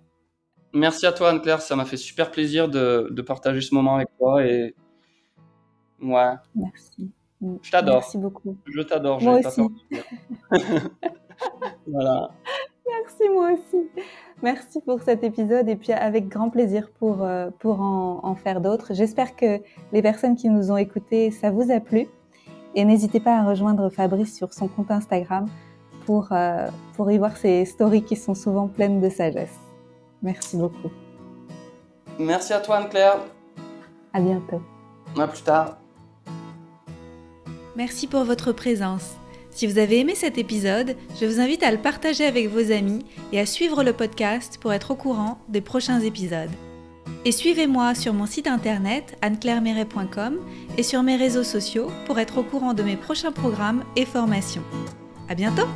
[SPEAKER 2] Merci à toi, Anne-Claire. Ça m'a fait super plaisir de partager ce moment avec toi. Et... ouais.
[SPEAKER 3] Merci.
[SPEAKER 2] Je t'adore.
[SPEAKER 3] Merci beaucoup.
[SPEAKER 2] Je t'adore.
[SPEAKER 3] Moi aussi.
[SPEAKER 2] Voilà.
[SPEAKER 3] Merci, moi aussi. Merci pour cet épisode et puis avec grand plaisir pour en faire d'autres. J'espère que les personnes qui nous ont écoutés, ça vous a plu. Et n'hésitez pas à rejoindre Fabrice sur son compte Instagram pour y voir ses stories qui sont souvent pleines de sagesse. Merci beaucoup.
[SPEAKER 2] Merci à toi, Anne-Claire.
[SPEAKER 3] À bientôt.
[SPEAKER 2] À plus tard.
[SPEAKER 1] Merci pour votre présence. Si vous avez aimé cet épisode, je vous invite à le partager avec vos amis et à suivre le podcast pour être au courant des prochains épisodes. Et suivez-moi sur mon site internet anneclairemeret.com et sur mes réseaux sociaux pour être au courant de mes prochains programmes et formations. À bientôt!